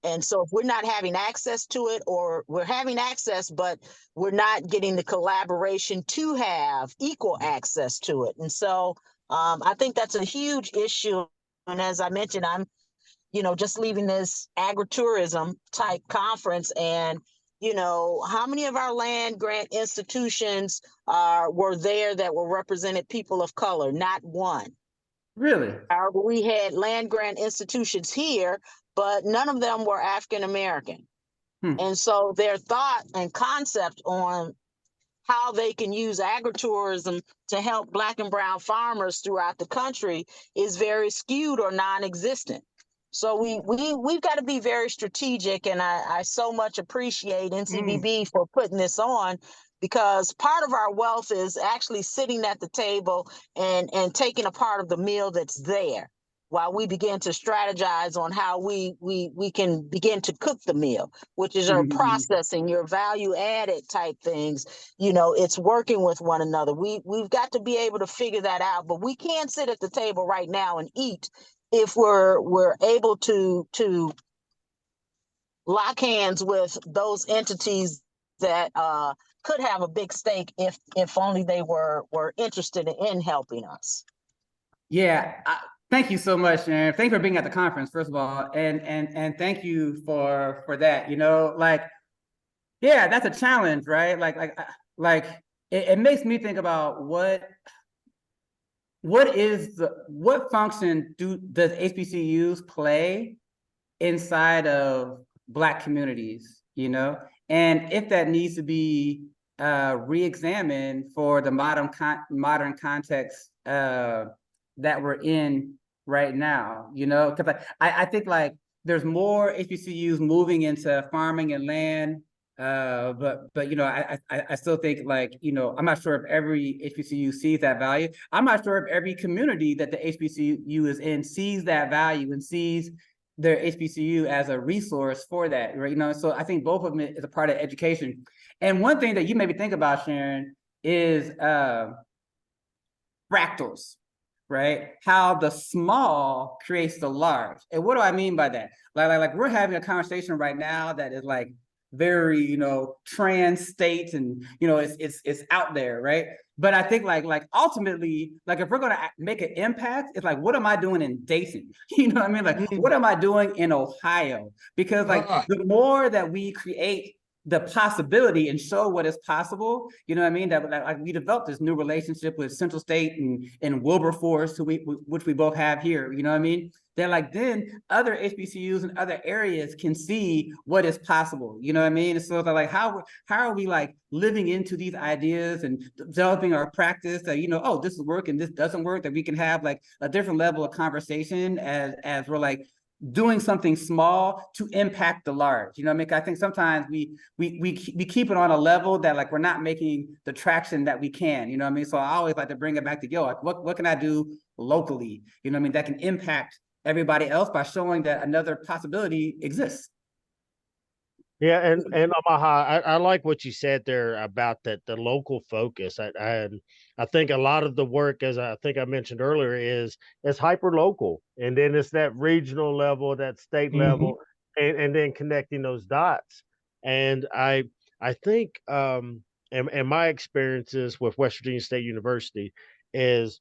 And so if we're not having access to it, or we're having access, but we're not getting the collaboration to have equal access to it. And so I think that's a huge issue. And as I mentioned, I'm, just leaving this agritourism type conference, and, how many of our land grant institutions were there that were represented people of color? Not one. Really? We had land grant institutions here, but none of them were African American. And so their thought and concept on how they can use agritourism to help Black and brown farmers throughout the country is very skewed or non-existent. So we've got to be very strategic, and I so much appreciate NCBB for putting this on, because part of our wealth is actually sitting at the table and taking a part of the meal that's there, while we begin to strategize on how we can begin to cook the meal, which is your processing, your value added type things. It's working with one another. We've got to be able to figure that out, but we can't sit at the table right now and eat if we're able to lock hands with those entities that could have a big stake if only they were interested in helping us. Yeah. Thank you so much, Sharon. Thank you for being at the conference, first of all, and thank you for that. Yeah, that's a challenge, right? Like it makes me think about what function does HBCUs play inside of Black communities, and if that needs to be re-examined for the modern context that we're in right now, because I think like there's more HBCUs moving into farming and land But you know, I still think, like, you know, I'm not sure if every HBCU sees that value. I'm not sure if every community that the HBCU is in sees that value and sees their HBCU as a resource for that, right? You know, so I think both of them is a part of education. And one thing that you maybe think about, Sharon, is fractals, right? How the small creates the large. And what do I mean by that? Like we're having a conversation right now that is like very, you know, trans state, and you know, it's out there, right? But I think like ultimately, like if we're gonna make an impact, it's like, what am I doing in Dayton? You know what I mean? Like, what am I doing in Ohio? Because like the more that we create the possibility and show what is possible, you know what I mean? That like we developed this new relationship with Central State and Wilberforce, which we both have here, you know what I mean? That like then other HBCUs and other areas can see what is possible, you know what I mean? And so like how are we like living into these ideas and developing our practice that, you know, oh, this is work and this doesn't work, that we can have like a different level of conversation as we're like doing something small to impact the large. You know what I mean? I think sometimes we keep it on a level that like we're not making the traction that we can, you know what I mean? So I always like to bring it back to, yo, like what can I do locally? You know what I mean? That can impact everybody else by showing that another possibility exists. Yeah, and Omaha, I like what you said there about that the local focus. I think a lot of the work, as I think I mentioned earlier, is hyper local, and then it's that regional level, that state level, and then connecting those dots. And I think and my experiences with West Virginia State University is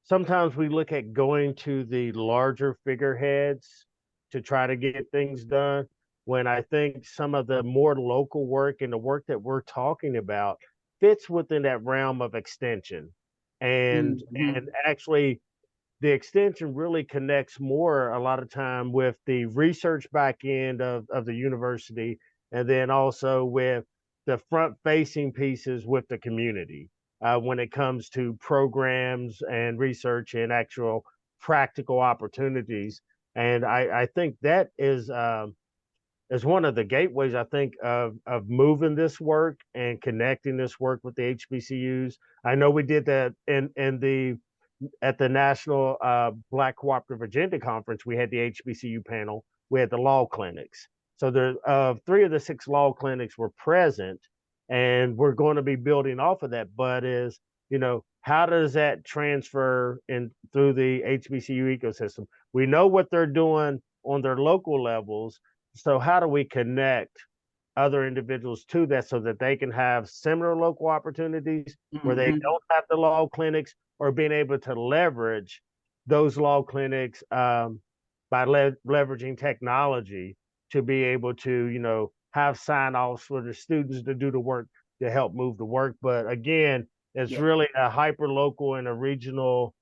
sometimes we look at going to the larger figureheads to try to get things done, when I think some of the more local work and the work that we're talking about fits within that realm of extension. And actually the extension really connects more a lot of time with the research back end of the university, and then also with the front facing pieces with the community when it comes to programs and research and actual practical opportunities. And I think that is one of the gateways, I think, of moving this work and connecting this work with the HBCUs. I know we did that in the at the National Black Cooperative Agenda Conference. We had the HBCU panel. We had the law clinics. So there, 3 of the 6 law clinics were present, and we're going to be building off of that. But is, you know, how does that transfer in through the HBCU ecosystem? We know what they're doing on their local levels. So how do we connect other individuals to that so that they can have similar local opportunities where they don't have the law clinics, or being able to leverage those law clinics by leveraging technology to be able to, you know, have sign-offs for the students to do the work to help move the work. But again, it's really a hyper local and a regional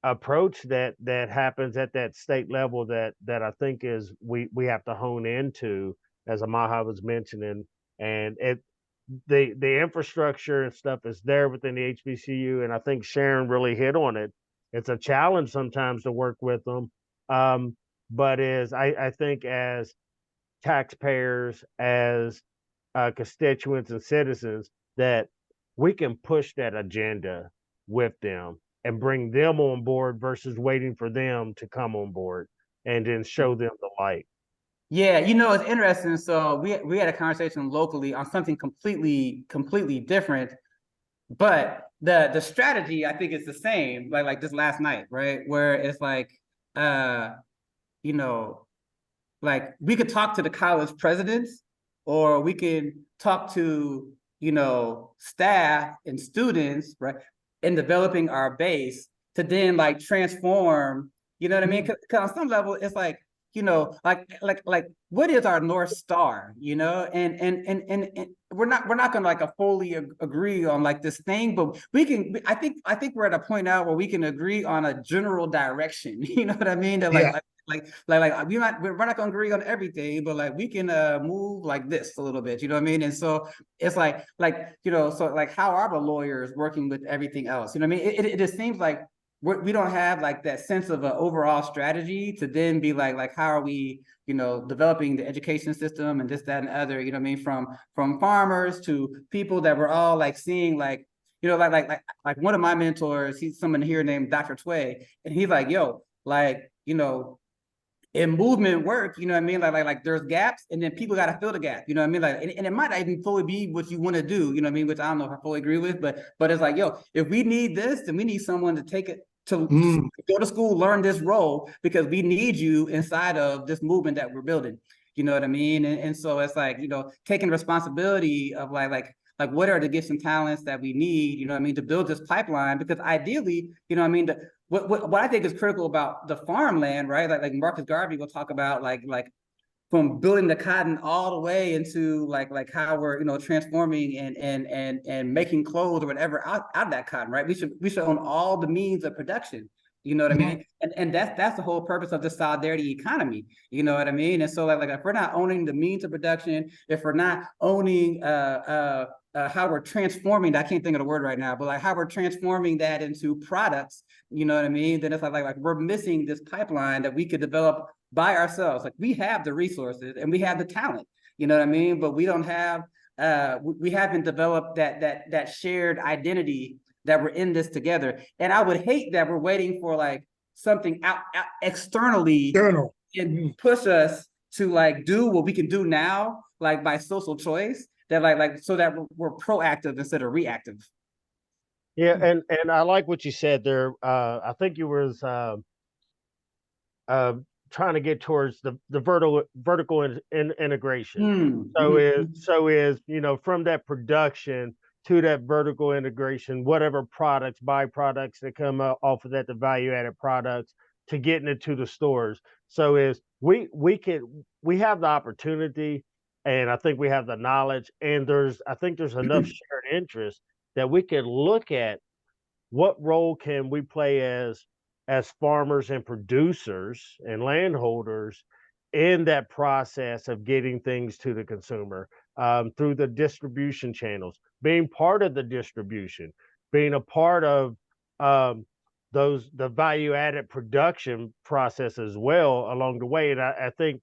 approach that happens at that state level that I think is we have to hone into, as Amaha was mentioning. And the infrastructure and stuff is there within the HBCU, and I think Sharon really hit on it. It's a challenge sometimes to work with them, but I think as taxpayers, as constituents and citizens, that we can push that agenda with them and bring them on board versus waiting for them to come on board and then show them the light. Yeah, you know, it's interesting. So we had a conversation locally on something completely different, but the strategy I think is the same. Like this last night, right? Where it's like, you know, like we could talk to the college presidents, or we could talk to, you know, staff and students, right? In developing our base to then like transform, you know what I mean? Because on some level, it's like, you know, like what is our North Star, you know? And we're not gonna like a fully agree on like this thing, but we can. I think we're at a point now where we can agree on a general direction. You know what I mean? That like we're not gonna agree on everything, but like we can move like this a little bit. You know what I mean? And so it's like you know, so like how are the lawyers working with everything else? You know what I mean? It just seems like we don't have like that sense of an overall strategy to then be like how are we, you know, developing the education system and this, that, and other, you know what I mean, from farmers to people that we're all like seeing like, you know, like one of my mentors, he's someone here named Dr. Tway, and he's like, yo, like, you know, in movement work, you know what I mean? Like there's gaps and then people got to fill the gap, you know what I mean? Like, and it might not even fully be what you want to do, you know what I mean? Which I don't know if I fully agree with, but it's like, yo, if we need this, then we need someone to take it to go to school, learn this role, because we need you inside of this movement that we're building. You know what I mean? And so it's like, you know, taking responsibility of like what are the gifts and talents that we need, you know what I mean, to build this pipeline, because ideally, you know what I mean, what I think is critical about the farmland, right? Like Marcus Garvey will talk about like from building the cotton all the way into like how we're, you know, transforming and making clothes or whatever out of that cotton, right? We should own all the means of production. You know what I mean? And that's the whole purpose of the solidarity economy. You know what I mean? And so like if we're not owning the means of production, if we're not owning how we're transforming, I can't think of the word right now, but like how we're transforming that into products, you know what I mean? Then it's like we're missing this pipeline that we could develop by ourselves. Like we have the resources and we have the talent, you know what I mean? But we don't have, we haven't developed that shared identity that we're in this together. And I would hate that we're waiting for like something out externally and push us to like do what we can do now, like by social choice, that like so that we're proactive instead of reactive. Yeah, and I like what you said there. I think you was trying to get towards the vertical integration. So is, you know, from that production to that vertical integration, whatever products, byproducts that come off of that, the value added products, to getting it to the stores. So is we have the opportunity, and I think we have the knowledge, and I think there's enough shared interest that we can look at what role can we play as farmers and producers and landholders in that process of getting things to the consumer, through the distribution channels, being part of the distribution, being a part of the value added production process as well along the way. And I think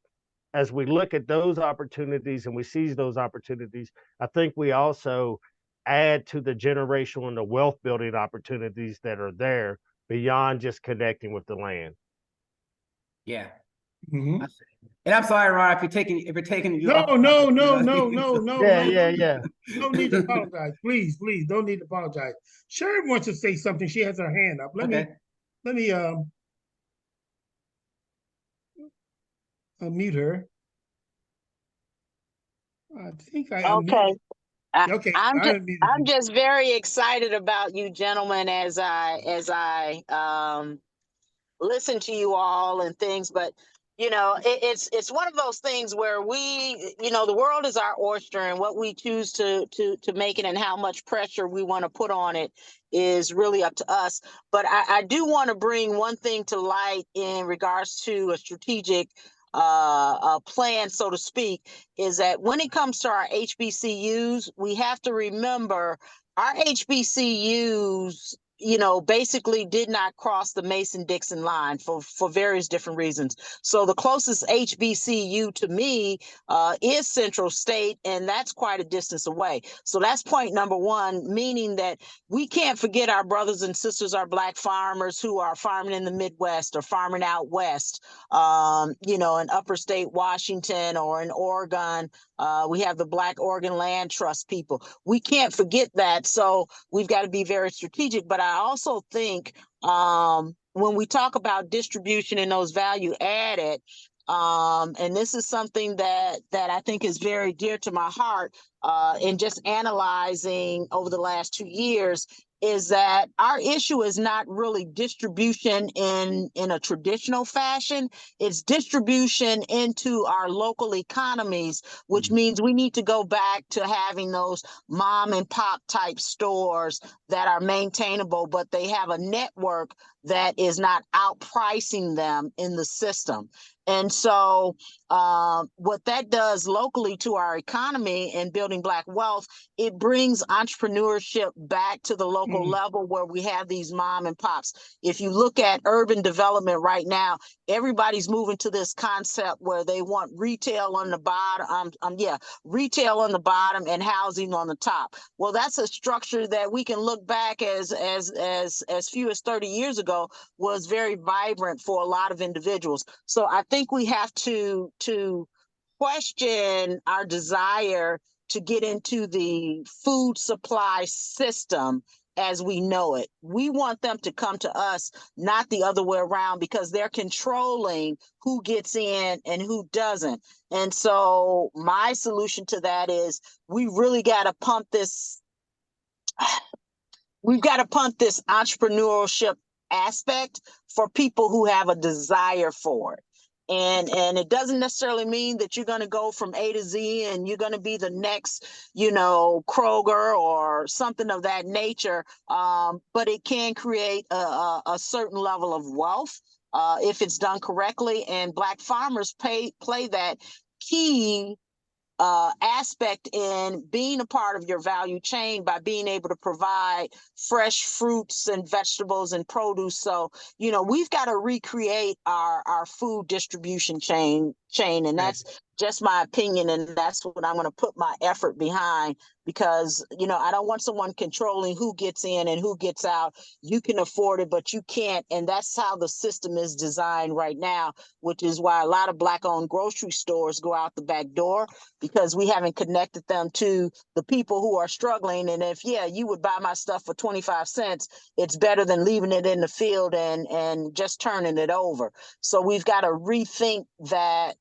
as we look at those opportunities and we seize those opportunities, I think we also add to the generational and the wealth building opportunities that are there beyond just connecting with the land. Yeah. And I'm sorry, Ron, if you're taking you. No. Yeah. No need to apologize. Please, don't need to apologize. Sherry wants to say something. She has her hand up. Let me unmute her. I think I unmuted. Okay. I'm just very excited about you gentlemen as I listen to you all and things, but you know, it's one of those things where we, you know, the world is our oyster, and what we choose to make it and how much pressure we want to put on it is really up to us. But I do want to bring one thing to light in regards to a strategic plan, so to speak, is that when it comes to our HBCUs, we have to remember our HBCUs, you know, basically did not cross the Mason-Dixon line for various different reasons. So the closest HBCU to me is Central State, and that's quite a distance away. So that's point number one, meaning that we can't forget our brothers and sisters, our Black farmers who are farming in the Midwest or farming out West, you know, in upper state Washington or in Oregon. We have the Black Oregon Land Trust people. We can't forget that. So we've got to be very strategic. But I also think when we talk about distribution and those value added, and this is something that I think is very dear to my heart, in just analyzing over the last 2 years, is that our issue is not really distribution in a traditional fashion. It's distribution into our local economies, which means we need to go back to having those mom and pop type stores that are maintainable, but they have a network that is not outpricing them in the system. And so what that does locally to our economy and building Black wealth, it brings entrepreneurship back to the local level where we have these mom and pops. If you look at urban development right now, everybody's moving to this concept where they want retail on the bottom, retail on the bottom and housing on the top. Well, that's a structure that we can look back as few as 30 years ago was very vibrant for a lot of individuals. So I think we have to question our desire to get into the food supply system as we know it. We want them to come to us, not the other way around, because they're controlling who gets in and who doesn't. And so my solution to that is we really got to pump this. We've got to pump this entrepreneurship aspect for people who have a desire for it. And it doesn't necessarily mean that you're going to go from A to Z and you're going to be the next, Kroger or something of that nature. But it can create a certain level of wealth if it's done correctly. And Black farmers play that key aspect in being a part of your value chain by being able to provide fresh fruits and vegetables and produce. So, we've got to recreate our food distribution chain, and that's just my opinion, and that's what I'm going to put my effort behind, because, I don't want someone controlling who gets in and who gets out. You can afford it, but you can't. And that's how the system is designed right now, which is why a lot of Black-owned grocery stores go out the back door, because we haven't connected them to the people who are struggling. And if, you would buy my stuff for 25 cents, it's better than leaving it in the field and just turning it over. So we've got to rethink that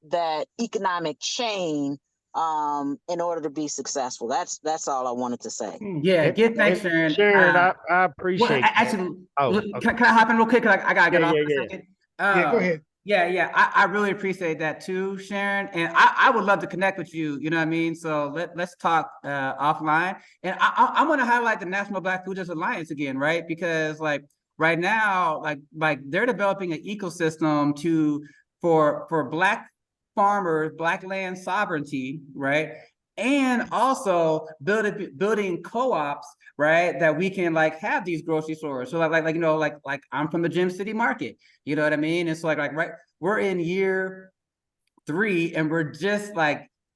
economic chain in order to be successful. That's all I wanted to say. Yeah, thanks, Sharon. Sharon, I appreciate that. Actually, okay. can I hop in real quick? I gotta get off for a second. Go ahead. Yeah, I really appreciate that too, Sharon. And I would love to connect with you, you know what I mean? So let's talk offline. And I want to highlight the National Black Food Alliance again, right? Because right now, like they're developing an ecosystem for Black farmers, Black land sovereignty, right? And also building co-ops, right? That we can have these grocery stores. So like I'm from the Gem City Market, you know what I mean? It's right, we're in year 3 and we're just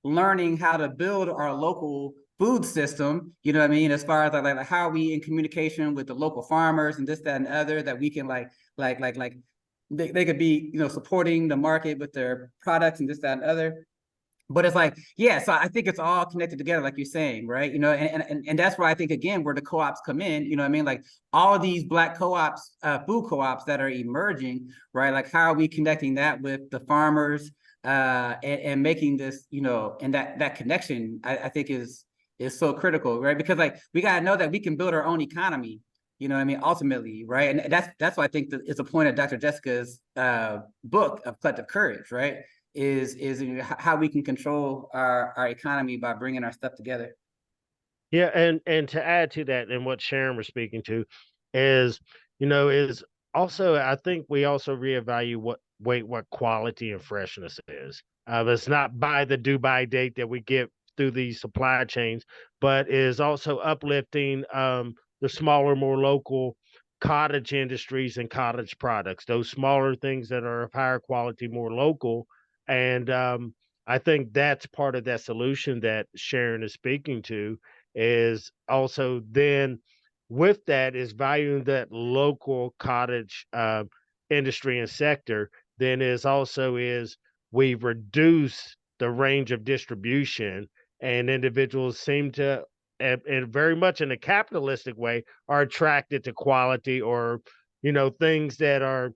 learning how to build our local food system, you know what I mean? As far as like how are we in communication with the local farmers and this, that, and other, that we can they could be, supporting the market with their products and this, that, and other. But it's so I think it's all connected together, like you're saying, right? And that's where I think, again, where the co-ops come in, you know what I mean? Like all of these Black co-ops, food co-ops that are emerging, right? Like how are we connecting that with the farmers and making this, and that connection, I think is so critical, right? Because we got to know that we can build our own economy, you know what I mean, ultimately, right? And that's why I think that it's a point of Dr. Jessica's book of Collective Courage, right? Is how we can control our economy by bringing our stuff together. Yeah, and to add to that, and what Sharon was speaking to is also, I think we also reevaluate what quality and freshness is. It's not by the Dubai date that we get through these supply chains, but is also uplifting the smaller, more local cottage industries and cottage products, those smaller things that are of higher quality, more local. And I think that's part of that solution that Sharon is speaking to, is also then with that is valuing that local cottage industry and sector. Then we've reduced the range of distribution, and individuals seem to, and very much in a capitalistic way, are attracted to quality or things that are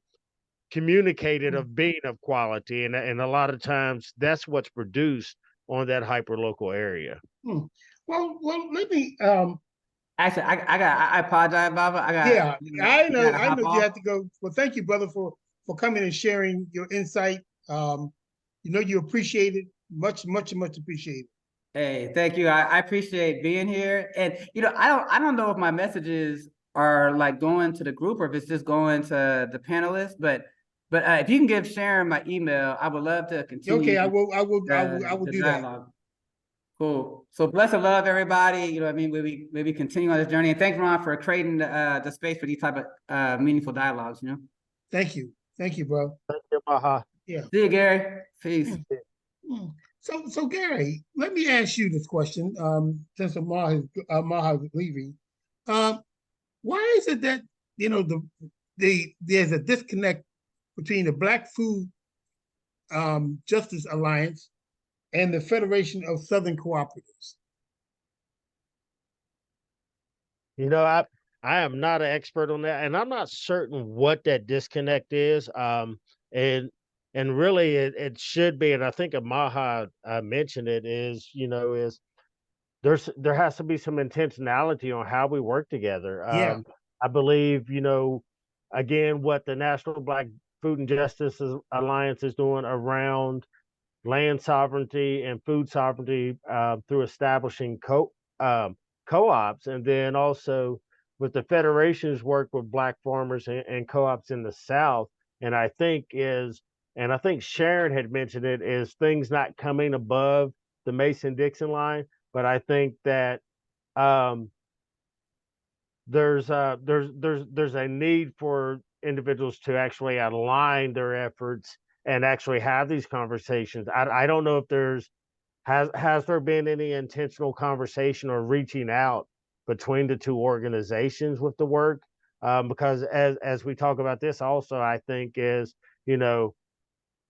communicated of being of quality, and a lot of times that's what's produced on that hyper local area. Well, let me. Actually, I apologize, Baba. I know you have to go. Well, thank you, brother, for coming and sharing your insight. You appreciate it, much appreciated. Hey, thank you. I appreciate being here, and I don't know if my message is are like going to the group or if it's just going to the panelists. But if you can give Sharon my email, I would love to continue Okay, I will the do that. dialogue. Cool. So bless and love, everybody. You know what I mean? Maybe continue on this journey. And thanks, Ron, for creating the space for these type of meaningful dialogues, you know? Thank you. Thank you, bro. Thank you, Maha. Yeah. See you, Gary. Peace. So Gary, let me ask you this question. Since Maha is leaving, why is it that there's a disconnect between the Black Food Justice Alliance and the Federation of Southern Cooperatives? You know, I am not an expert on that, and I'm not certain what that disconnect is. And really, it should be, and I think Maha mentioned it is, there has to be some intentionality on how we work together. Yeah. I believe, again, what the National Black Food and Justice Alliance is doing around land sovereignty and food sovereignty through establishing co-ops, and then also with the federation's work with Black farmers and co-ops in the South. And I think Sharon had mentioned it, is things not coming above the Mason-Dixon line. But I think that there's a need for individuals to actually align their efforts and actually have these conversations. I don't know if has there been any intentional conversation or reaching out between the two organizations with the work, because as we talk about this also, I think is,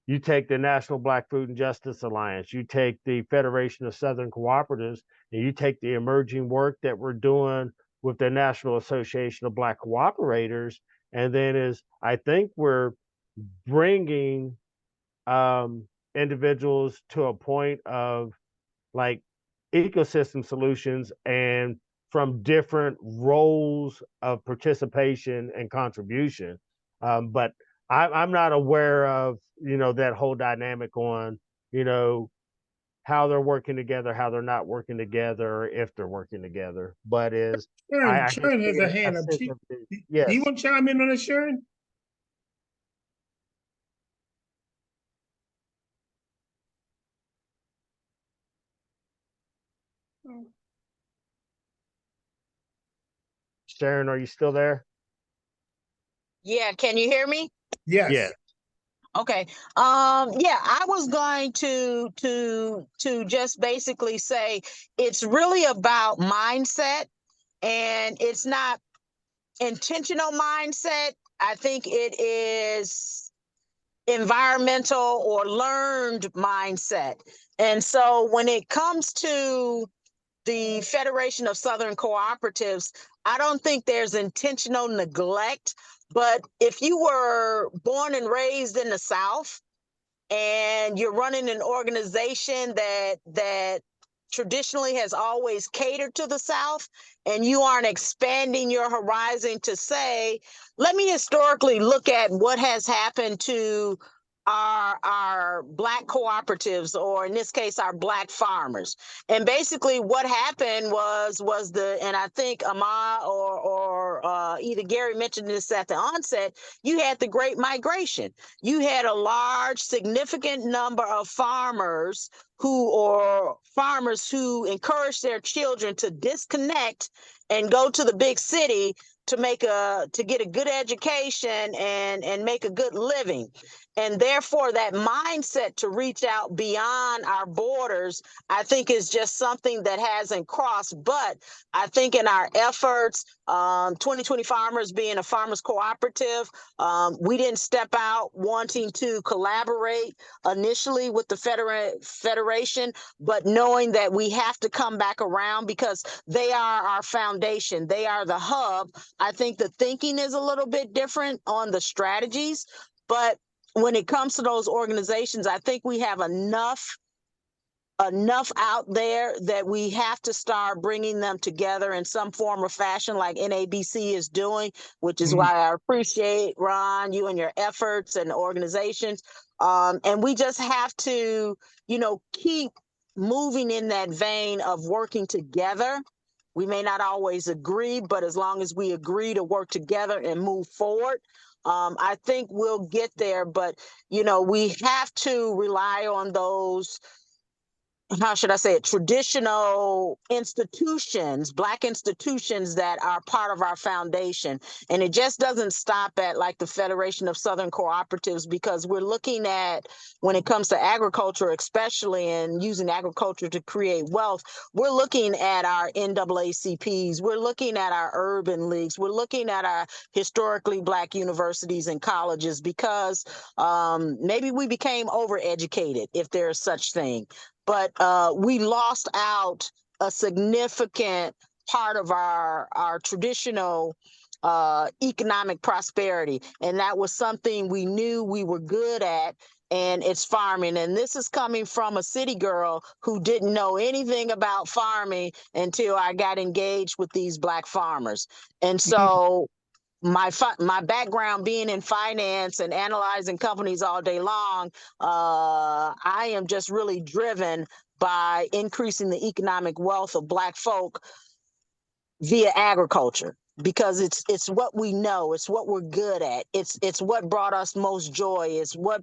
you take the National Black Food and Justice Alliance, you take the Federation of Southern Cooperatives, and you take the emerging work that we're doing with the National Association of Black Cooperators, and then I think we're bringing individuals to a point of like ecosystem solutions and from different roles of participation and contribution. But I'm not aware of, that whole dynamic on, how they're working together, how they're not working together, or if they're working together. But Sharon has a hand up. Yes. Do you want to chime in on it, Sharon? Sharon, are you still there? Yeah, can you hear me? Yes. Yeah. Okay. Yeah, I was going to just basically say it's really about mindset, and it's not intentional mindset. I think it is environmental or learned mindset. And so when it comes to the Federation of Southern Cooperatives, I don't think there's intentional neglect. But if you were born and raised in the South and you're running an organization that traditionally has always catered to the South, and you aren't expanding your horizon to say, let me historically look at what has happened to our Black cooperatives, or in this case, our Black farmers. And basically what happened was and I think Ama or either Gary mentioned this at the onset, you had the Great Migration. You had a large, significant number of farmers who encouraged their children to disconnect and go to the big city to get a good education and make a good living. And therefore, that mindset to reach out beyond our borders, I think, is just something that hasn't crossed. But I think in our efforts, 2020 Farmers being a farmers cooperative, we didn't step out wanting to collaborate initially with the Federation, but knowing that we have to come back around because they are our foundation. They are the hub. I think the thinking is a little bit different on the strategies, but when it comes to those organizations, I think we have enough out there that we have to start bringing them together in some form or fashion, like NABC is doing, which is why I appreciate, Ron, you and your efforts and organizations. And we just have to, keep moving in that vein of working together We may not always agree, but as long as we agree to work together and move forward, I think we'll get there. But, we have to rely on those, how should I say it, traditional institutions, Black institutions that are part of our foundation. And it just doesn't stop at like the Federation of Southern Cooperatives, because we're looking at, when it comes to agriculture, especially, and using agriculture to create wealth, we're looking at our NAACPs, we're looking at our urban leagues, we're looking at our historically Black universities and colleges, because maybe we became overeducated, if there's such thing. But we lost out a significant part of our traditional economic prosperity. And that was something we knew we were good at, and it's farming. And this is coming from a city girl who didn't know anything about farming until I got engaged with these Black farmers. And so my background being in finance and analyzing companies all day long, I am just really driven by increasing the economic wealth of Black folk via agriculture, because it's what we know, it's what we're good at, it's what brought us most joy, it's what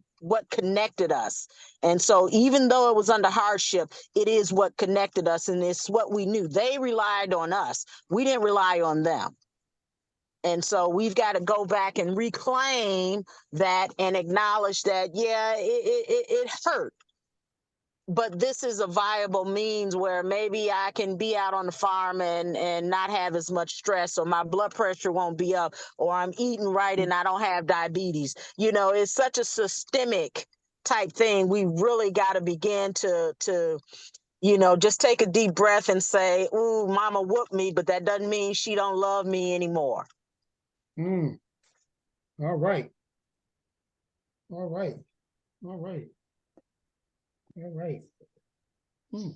connected us. And so even though it was under hardship, it is what connected us, and it's what we knew. They relied on us, we didn't rely on them. And so we've got to go back and reclaim that and acknowledge that, yeah, it hurt. But this is a viable means where maybe I can be out on the farm and not have as much stress, or my blood pressure won't be up, or I'm eating right and I don't have diabetes. It's such a systemic type thing. We really got to begin to just take a deep breath and say, ooh, mama whooped me, but that doesn't mean she don't love me anymore. Mm. All right. All right. All right. All right. Mm.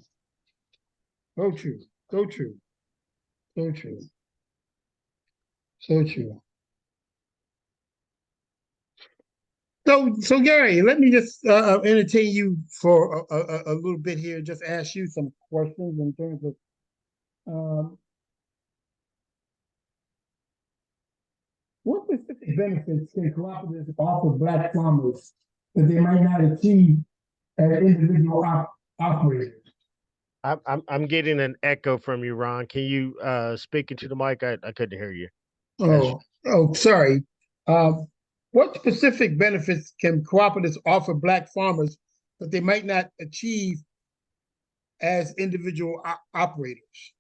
So true. So true. So true. So true. So Gary, let me just entertain you for a little bit here. Just ask you some questions in terms of what specific benefits can cooperatives offer Black farmers that they might not achieve as individual operators? I'm getting an echo from you, Ron. Can you speak into the mic? I couldn't hear you. Sorry. What specific benefits can cooperatives offer Black farmers that they might not achieve as individual operators?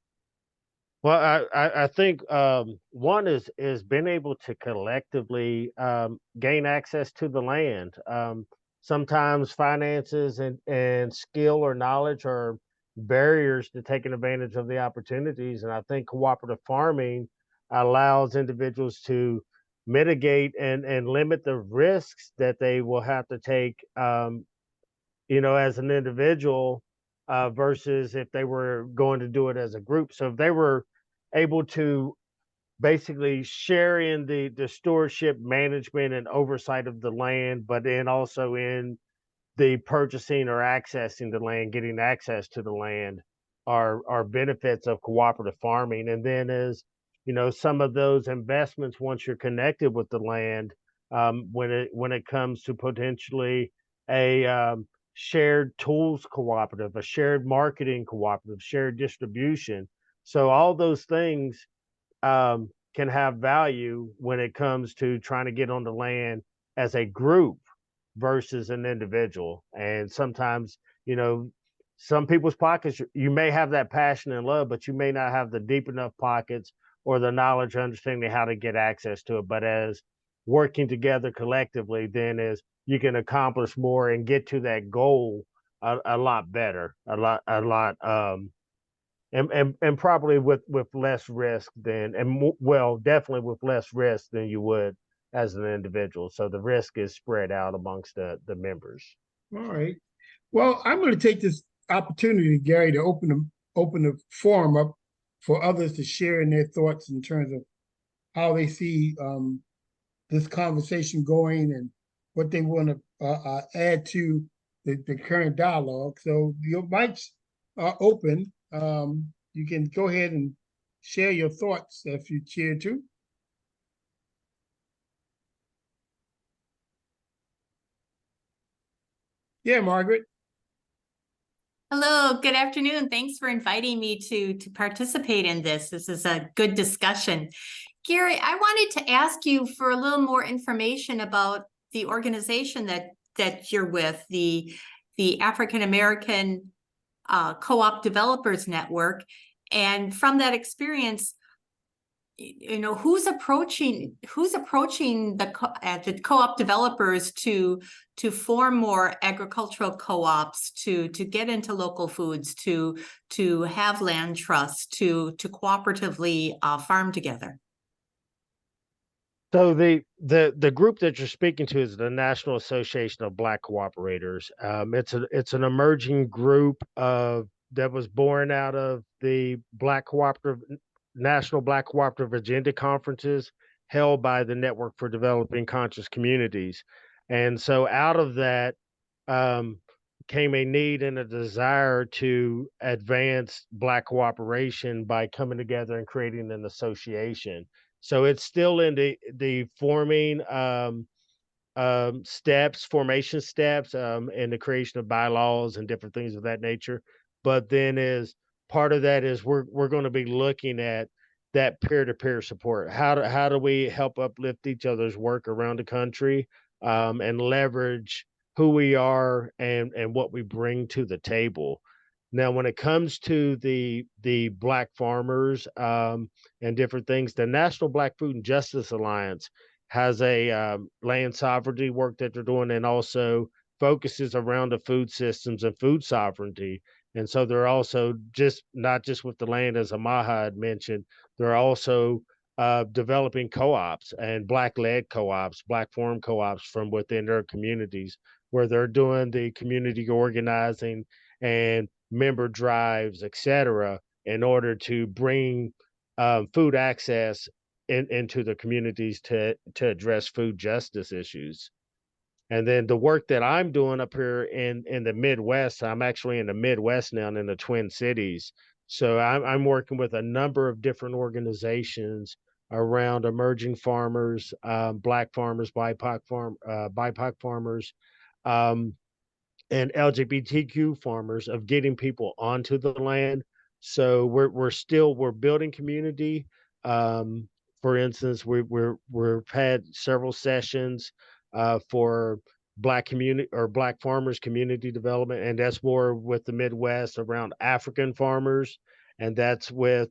Well, I think one is being able to collectively gain access to the land. Sometimes finances and skill or knowledge are barriers to taking advantage of the opportunities, and I think cooperative farming allows individuals to mitigate and limit the risks that they will have to take, as an individual, versus if they were going to do it as a group. So if they were able to basically share in the stewardship, management, and oversight of the land, but then also in the purchasing or accessing the land, getting access to the land, are benefits of cooperative farming. And then as some of those investments, once you're connected with the land, when it comes to potentially a shared tools cooperative, a shared marketing cooperative, shared distribution. So all those things can have value when it comes to trying to get on the land as a group versus an individual. And sometimes, some people's pockets, you may have that passion and love, but you may not have the deep enough pockets or the knowledge or understanding how to get access to it. But as working together collectively, then is you can accomplish more and get to that goal a lot better, a lot and probably with less risk definitely with less risk than you would as an individual. So the risk is spread out amongst the members. All right. Well, I'm going to take this opportunity, Gary, to open the forum up for others to share in their thoughts in terms of how they see this conversation going and what they want to add to the current dialogue. So your mics are open. You can go ahead and share your thoughts if you care to. Yeah, Margaret. Hello, good afternoon. Thanks for inviting me to participate in this. This is a good discussion. Gary, I wanted to ask you for a little more information about the organization that you're with, the African American Co-op Developers Network. And from that experience, you know, who's approaching the co-op developers to form more agricultural co-ops, to get into local foods, to have land trusts, to cooperatively farm together? So the group that you're speaking to is the National Association of Black Cooperators. It's an emerging group that was born out of the National Black Cooperative Agenda conferences held by the Network for Developing Conscious Communities, and so out of that came a need and a desire to advance Black cooperation by coming together and creating an association. So it's still in the formation steps, and the creation of bylaws and different things of that nature. But then is part of that is we're going to be looking at that peer-to-peer support. How do we help uplift each other's work around the country, and leverage who we are and what we bring to the table. Now, when it comes to the Black farmers, and different things, the National Black Food and Justice Alliance has a land sovereignty work that they're doing, and also focuses around the food systems and food sovereignty. And so they're also not just with the land, as Amaha had mentioned, they're also developing co-ops and Black-led co-ops, Black farm co-ops from within their communities, where they're doing the community organizing and member drives, etc., in order to bring food access into the communities to address food justice issues. And then the work that I'm doing up here in the Midwest, I'm actually in the Midwest now, in the Twin Cities. So I'm working with a number of different organizations around emerging farmers, Black farmers, BIPOC farmers, um, and LGBTQ farmers, of getting people onto the land. So we're building community. Um, for instance, we've had several sessions for Black community or Black farmers community development, and that's more with the Midwest around African farmers, and that's with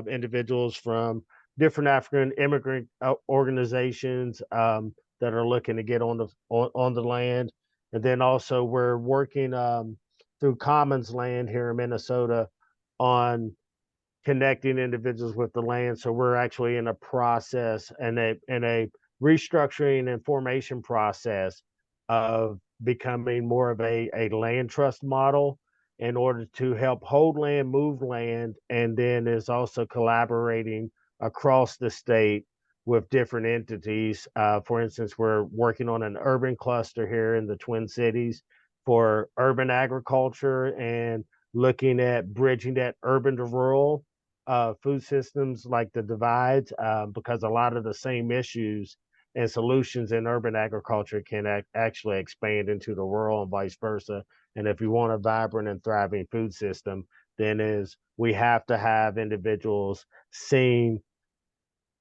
individuals from different African immigrant organizations that are looking to get on the land. And then also we're working through Commons Land here in Minnesota on connecting individuals with the land. So we're actually in a process and a restructuring and formation process of becoming more of a land trust model in order to help hold land, move land, and then is also collaborating across the state with different entities. For instance, we're working on an urban cluster here in the Twin Cities for urban agriculture and looking at bridging that urban to rural food systems, like the divides, because a lot of the same issues and solutions in urban agriculture can actually expand into the rural and vice versa. And if you want a vibrant and thriving food system, then we have to have individuals seeing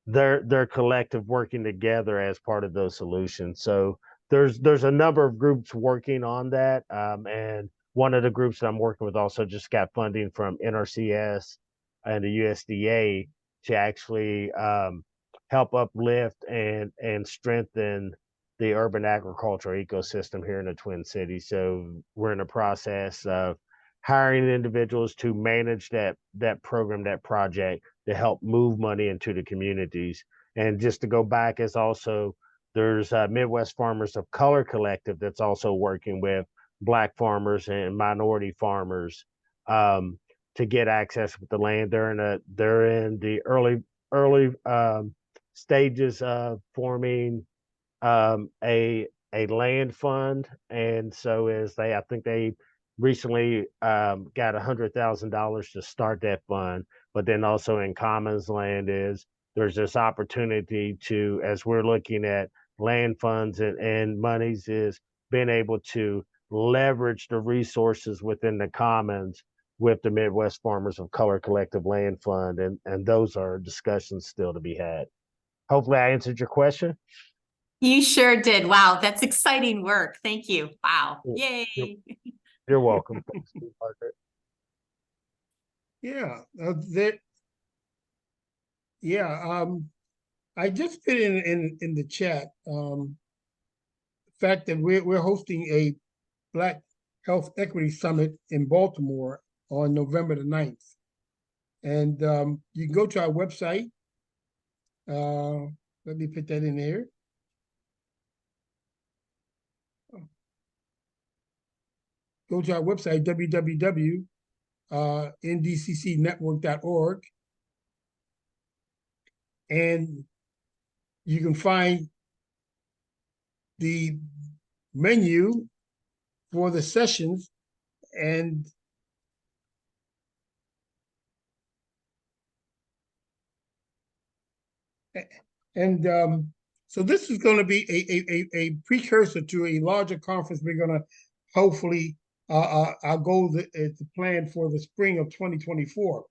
their collective working together as part of those solutions. So there's a number of groups working on that, and one of the groups that I'm working with also just got funding from NRCS and the USDA to actually help uplift and strengthen the urban agricultural ecosystem here in the Twin Cities. So we're in the process of hiring individuals to manage that program, that project, to help move money into the communities. And just to go back, is also there's Midwest Farmers of Color Collective that's also working with Black farmers and minority farmers to get access with the land. They're in the early stages of forming a land fund, and so I think they recently got $100,000 to start that fund. but then also in commons land is there's this opportunity to, as we're looking at land funds and monies, is being able to leverage the resources within the commons with the Midwest Farmers of Color Collective Land Fund. And those are discussions still to be had. Hopefully I answered your question. You sure did. Wow, that's exciting work. Thank you. Wow. You're- Yay. You're welcome. Thanks, Parker. Yeah, I just put in the chat, the fact that we're hosting a Black Health Equity Summit in Baltimore on November the 9th. And you can go to our website. Let me put that in there. Go to our website, www.ndccnetwork.org, and you can find the menu for the sessions. So this is going to be a precursor to a larger conference we're going to hopefully, our goal is to plan for the spring of 2024.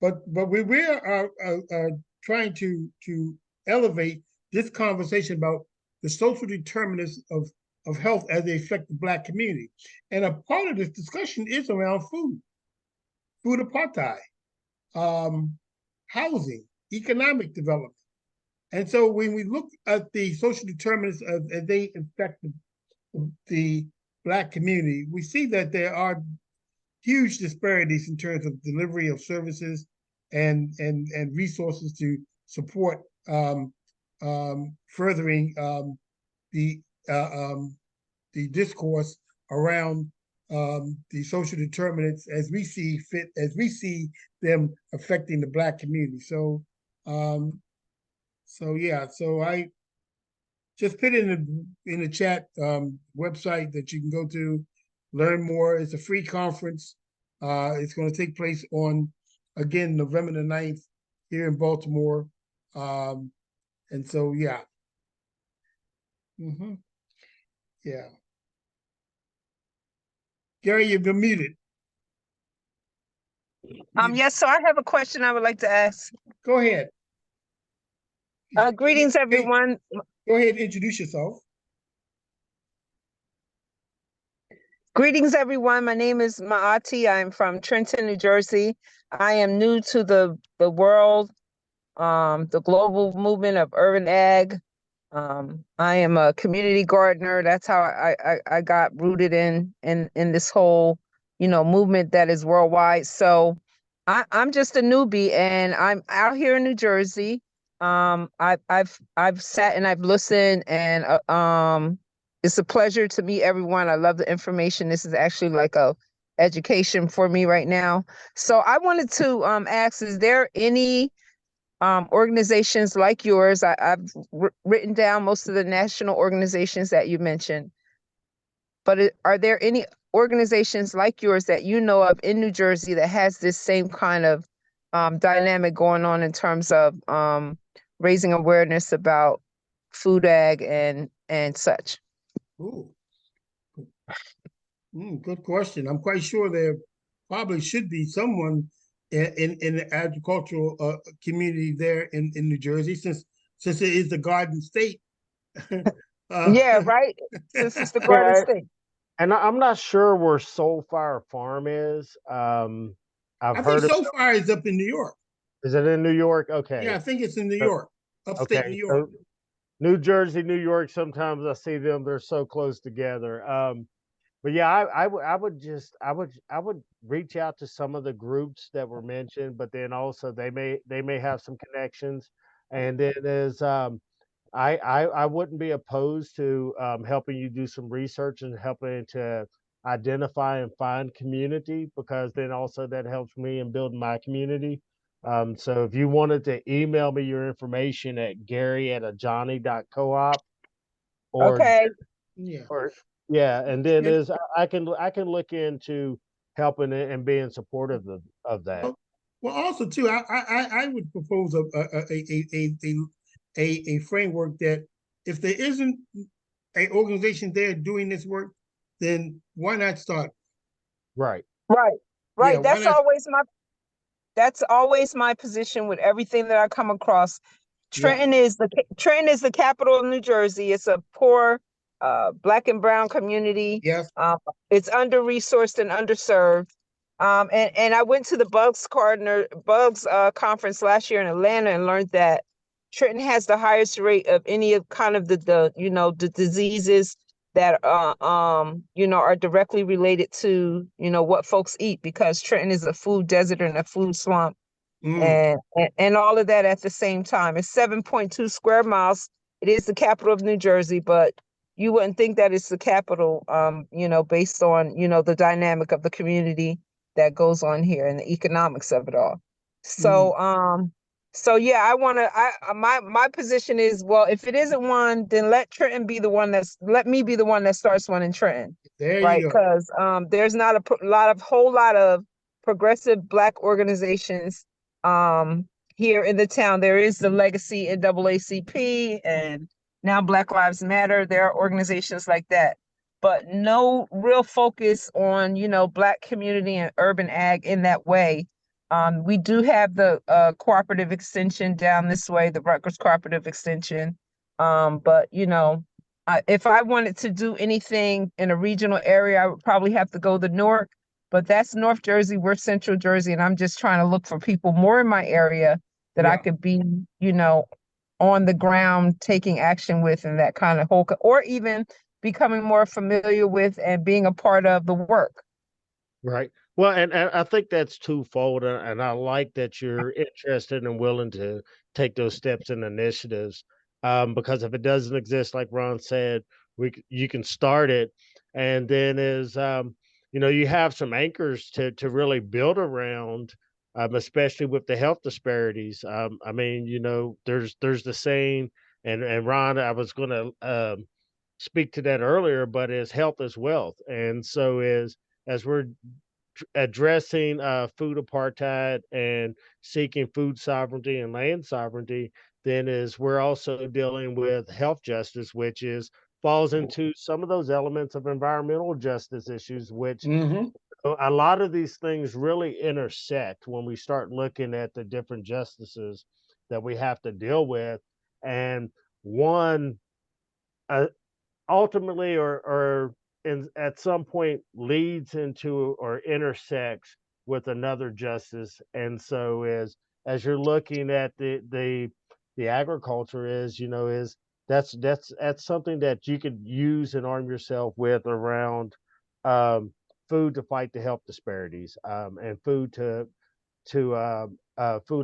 But we're trying to elevate this conversation about the social determinants of health as they affect the Black community. And a part of this discussion is around food apartheid, housing, economic development. And so when we look at the social determinants as they affect the Black community, we see that there are huge disparities in terms of delivery of services and resources to support furthering the discourse around the social determinants as we see fit, as we see them affecting the Black community. So so I just put in the chat website that you can go to learn more. It's a free conference. It's going to take place on, again, November the 9th here in Baltimore. And so, yeah. Yeah. Gary, you've been muted. Yes, so I have a question I would like to ask. Go ahead. Greetings, everyone. Go ahead and introduce yourself. Greetings, everyone. My name is Maati. I'm from Trenton, New Jersey. I am new to the world, the global movement of urban ag. I am a community gardener. That's how I got rooted in this whole, movement that is worldwide. So I'm just a newbie, and I'm out here in New Jersey. I've sat and I've listened, and it's a pleasure to meet everyone. I love the information. This is actually like a education for me right now. So I wanted to ask, is there any organizations like yours? I've written down most of the national organizations that you mentioned, but are there any organizations like yours that you know of in New Jersey that has this same kind of dynamic going on in terms of raising awareness about food ag and such? Ooh. Good question. I'm quite sure there probably should be someone in the agricultural community there in New Jersey, since it is the Garden State. Yeah, right. Since it's the Garden State. And I'm not sure where Soul Fire Farm is. I I've think heard So Far is up in New York. Is it in New York? Okay. Yeah, I think it's in New York, upstate New York. So New Jersey, New York, sometimes I see them, they're so close together. But yeah, I would reach out to some of the groups that were mentioned, but then also they may have some connections. And then there's I wouldn't be opposed to helping you do some research and helping to identify and find community, because then also that helps me in building my community. So if you wanted to email me your information at gary@ajani.coop, or Okay. Yeah. or yeah, and then I can look into helping it and being supportive of that. Well, also too, I would propose a framework that if there isn't a organization there doing this work, then why not start? Right. Right, Yeah, right. why not? That's always my position with everything that I come across. Yeah, Trenton is the capital of New Jersey. It's a poor black and brown community. yes. It's under-resourced and underserved. And I went to the Bugs conference last year in Atlanta and learned that Trenton has the highest rate of any of kind of the diseases that are directly related to what folks eat, because Trenton is a food desert and a food swamp, Mm, and all of that at the same time. It's 7.2 square miles. It is the capital of New Jersey, but you wouldn't think that it's the capital, based on, the dynamic of the community that goes on here and the economics of it all. mm. So yeah, my position is, well, if it isn't one, then let me be the one that starts one in Trenton, There right? you go. Because there's not whole lot of progressive Black organizations here in the town. There is the Legacy NAACP and now Black Lives Matter. There are organizations like that, but no real focus on, Black community and urban ag in that way. We do have the cooperative extension down this way, the Rutgers Cooperative Extension. But if I wanted to do anything in a regional area, I would probably have to go to Newark, but that's North Jersey, we're Central Jersey, and I'm just trying to look for people more in my area that I Yeah. could be, on the ground taking action with, and that kind of or even becoming more familiar with and being a part of the work. Right. Well, and I think that's twofold, and I like that you're interested and willing to take those steps and initiatives. Because if it doesn't exist, like Ron said, you can start it, and then you have some anchors to really build around, especially with the health disparities. I mean, there's the saying, and Ron, I was going to speak to that earlier, but is health is wealth, and so is as we're addressing food apartheid and seeking food sovereignty and land sovereignty, then is we're also dealing with health justice, which is falls into some of those elements of environmental justice issues, which Mm-hmm. a lot of these things really intersect when we start looking at the different justices that we have to deal with. And one uh, ultimately or at some point leads into or intersects with another justice. And so as you're looking at the agriculture is that's something that you could use and arm yourself with around um, food to fight the health disparities, and food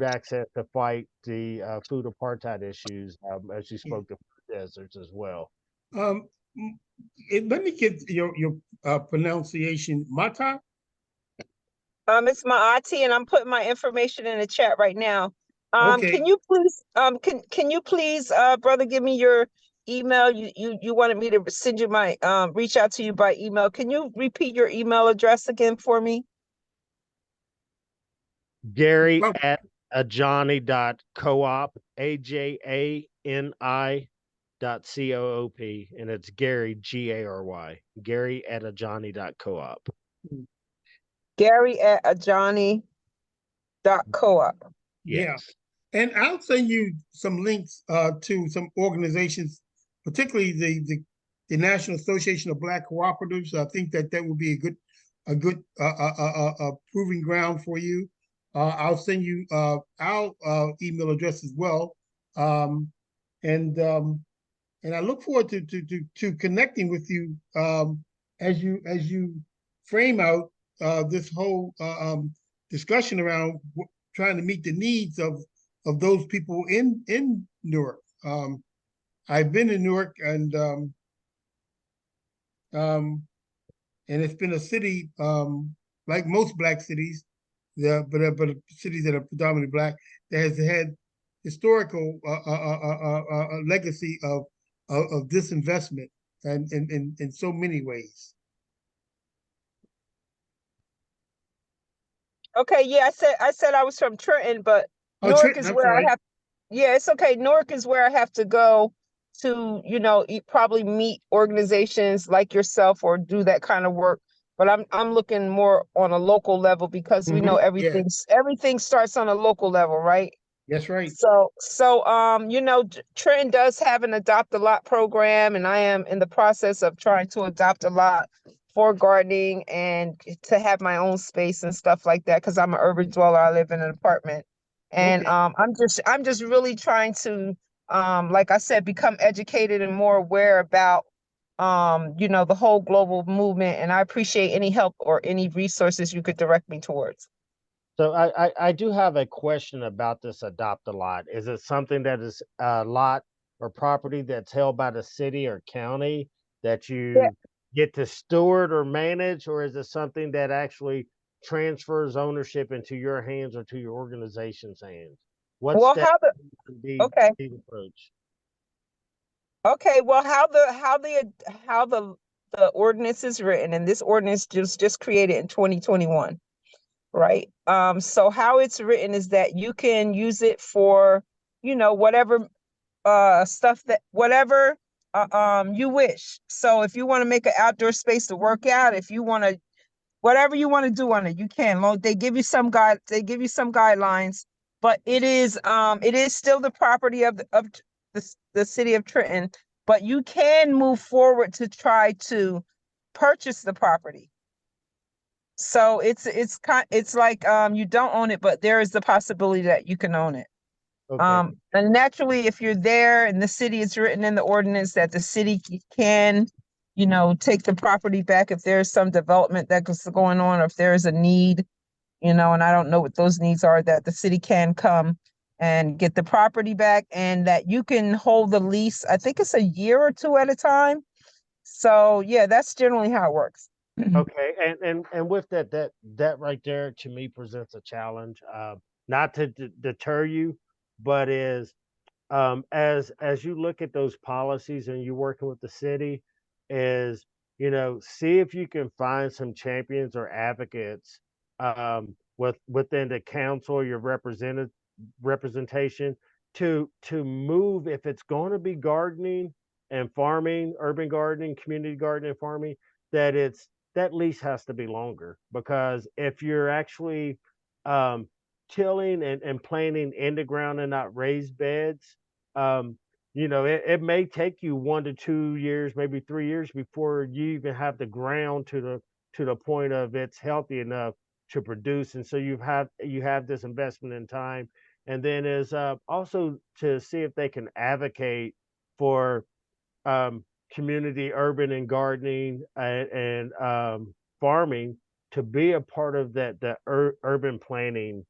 access to fight the food apartheid issues, as you spoke to food deserts as well. Um, Let me get your pronunciation. Mata? It's my auntie, and I'm putting my information in the chat right now. Okay. Can you please, can you please, brother, give me your email? You wanted me to send you my, reach out to you by email. Can you repeat your email address again for me? Gary Well, at ajani.coop, AJANI.coop, and it's Gary, Gary, Gary at ajani.coop. Gary at ajani.coop. yeah. Yes. And I'll send you some links to some organizations, particularly the National Association of Black Cooperatives. I think that would be a good proving ground for you. I'll send you our email address as well, and I look forward to connecting with you as you frame out this whole discussion around trying to meet the needs of those people in Newark. I've been in Newark, and it's been a city like most Black cities, but cities that are predominantly Black, that has had historical legacy of disinvestment and in so many ways. Okay, yeah, I said I was from Trenton, but Oh, Newark Trenton, is I'm where I sorry. have. Yeah, it's okay. Newark is where I have to go to, probably meet organizations like yourself or do that kind of work. But I'm looking more on a local level because we know Yeah, everything starts on a local level, right? that's right. So, Trenton does have an Adopt a Lot program, and I am in the process of trying to adopt a lot for gardening and to have my own space and stuff like that. Because I'm an urban dweller, I live in an apartment, and Okay. I'm just really trying to, like I said, become educated and more aware about, the whole global movement. And I appreciate any help or any resources you could direct me towards. So I do have a question about this adopt a lot. Is it something that is a lot or property that's held by the city or county that you get to steward or manage, or is it something that actually transfers ownership into your hands or to your organization's hands? What Well, steps how the can be okay. be approached? Okay, well, how the ordinance is written, and this ordinance just created in 2021, right? So how it's written is that you can use it for, whatever stuff that whatever you wish. So if you want to make an outdoor space to work out, if you want to whatever you want to do on it, you can. They give you some guidelines, but it is still the property of the city of Trenton, but you can move forward to try to purchase the property. So it's like you don't own it, but there is the possibility that you can own it. Okay. And naturally, if you're there and the city, it's written in the ordinance that the city can, take the property back if there's some development that's going on, or if there is a need, and I don't know what those needs are, that the city can come and get the property back, and that you can hold the lease. I think it's a year or two at a time. So yeah, that's generally how it works. Okay, and with that right there to me presents a challenge. Not to deter you, but is as you look at those policies and you're working with the city, is see if you can find some champions or advocates within the council, your representation to move if it's going to be gardening and farming, urban gardening, community gardening, and farming, that that lease has to be longer, because if you're actually um, tilling and planting in the ground and not raised beds, um, it may take you 1 to 2 years, maybe 3 years before you even have the ground to the point of it's healthy enough to produce. And so you have this investment in time, and then is also to see if they can advocate for um, community urban and gardening and farming to be a part of the urban planning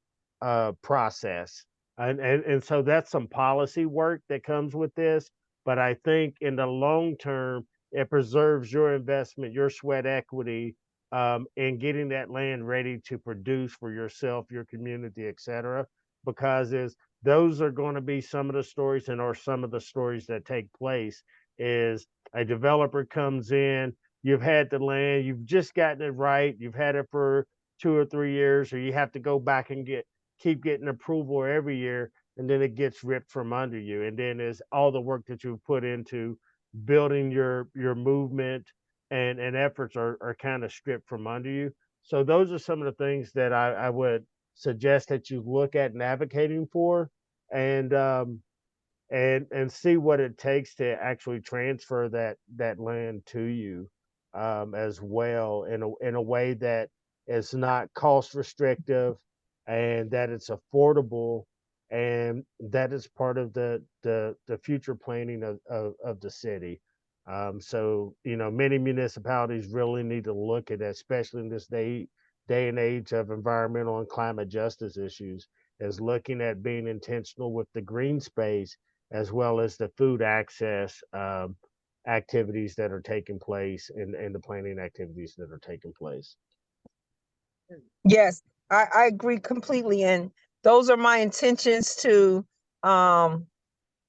process. And so that's some policy work that comes with this. But I think in the long term, it preserves your investment, your sweat equity, in getting that land ready to produce for yourself, your community, etc. Because those are going to be some of the stories, and are some of the stories that take place. Is a developer comes in, you've had the land, you've just gotten it right, you've had it for 2 or 3 years, or you have to go back and keep getting approval every year, and then it gets ripped from under you, and then is all the work that you've put into building your movement and efforts are kind of stripped from under you. So those are some of the things that I would suggest that you look at advocating for, and and see what it takes to actually transfer that land to you, as well, in a way that is not cost restrictive, and that it's affordable, and that is part of the future planning of the city. So many municipalities really need to look at that, especially in this day and age of environmental and climate justice issues, as looking at being intentional with the green space, as well as the food access activities that are taking place, and the planning activities that are taking place. Yes, I agree completely. And those are my intentions to um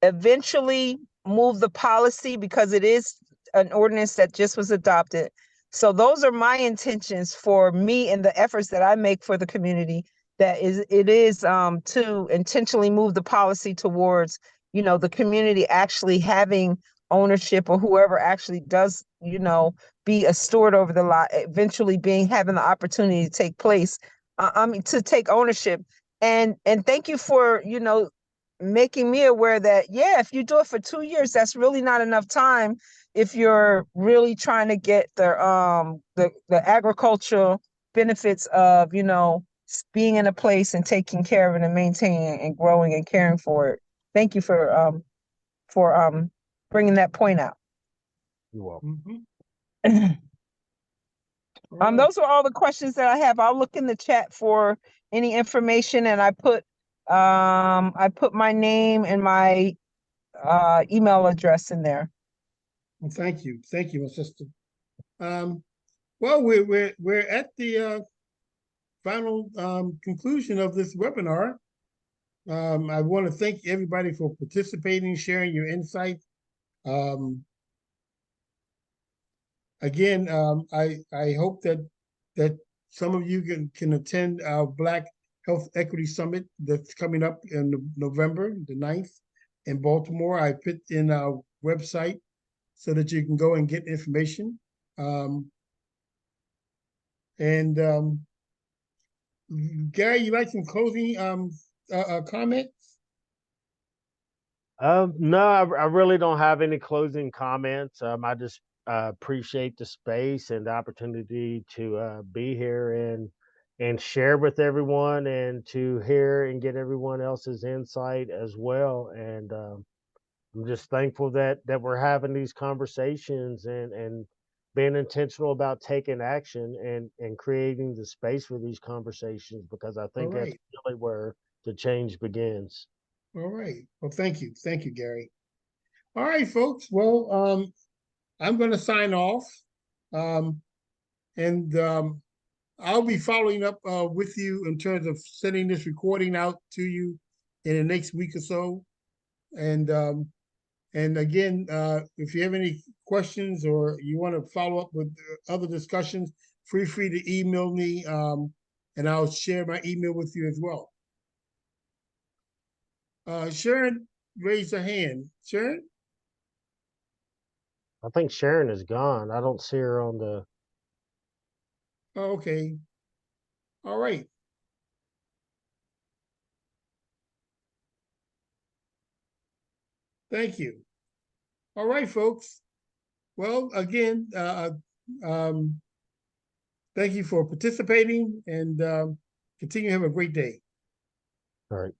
eventually move the policy, because it is an ordinance that just was adopted. So those are my intentions for me and the efforts that I make for the community. It is to intentionally move the policy towards, the community actually having ownership, or whoever actually does, be a steward over the lot, eventually having the opportunity to take place, to take ownership. And thank you for, making me aware that, yeah, if you do it for 2 years, that's really not enough time if you're really trying to get the agricultural benefits of, being in a place and taking care of it and maintaining it and growing and caring for it. Thank you for bringing that point out. You're welcome. Mhm. All right. Those are all the questions that I have. I'll look in the chat for any information, and I put my name and my email address in there. Well, thank you, my sister. Well, we're at the final conclusion of this webinar. I want to thank everybody for participating, sharing your insight. Again, I hope that some of you can attend our Black Health Equity Summit that's coming up in November the 9th in Baltimore. I put in our website so that you can go and get information. Gary, you like some closing comments? No, I really don't have any closing comments. I just appreciate the space and the opportunity to be here and share with everyone, and to hear and get everyone else's insight as well. And I'm just thankful that we're having these conversations and being intentional about taking action and creating the space for these conversations, because I think that's really where the change begins. All right. Well, thank you. Thank you, Gary. All right, folks. Well, I'm going to sign off. And I'll be following up with you in terms of sending this recording out to you in the next week or so. And again, if you have any questions or you want to follow up with other discussions, feel free to email me, and I'll share my email with you as well. Sharon raised her hand. Sharon? I think Sharon is gone. I don't see her on the. Oh, okay. All right. Thank you. All right, folks. Well, again, thank you for participating, and continue to have a great day. All right.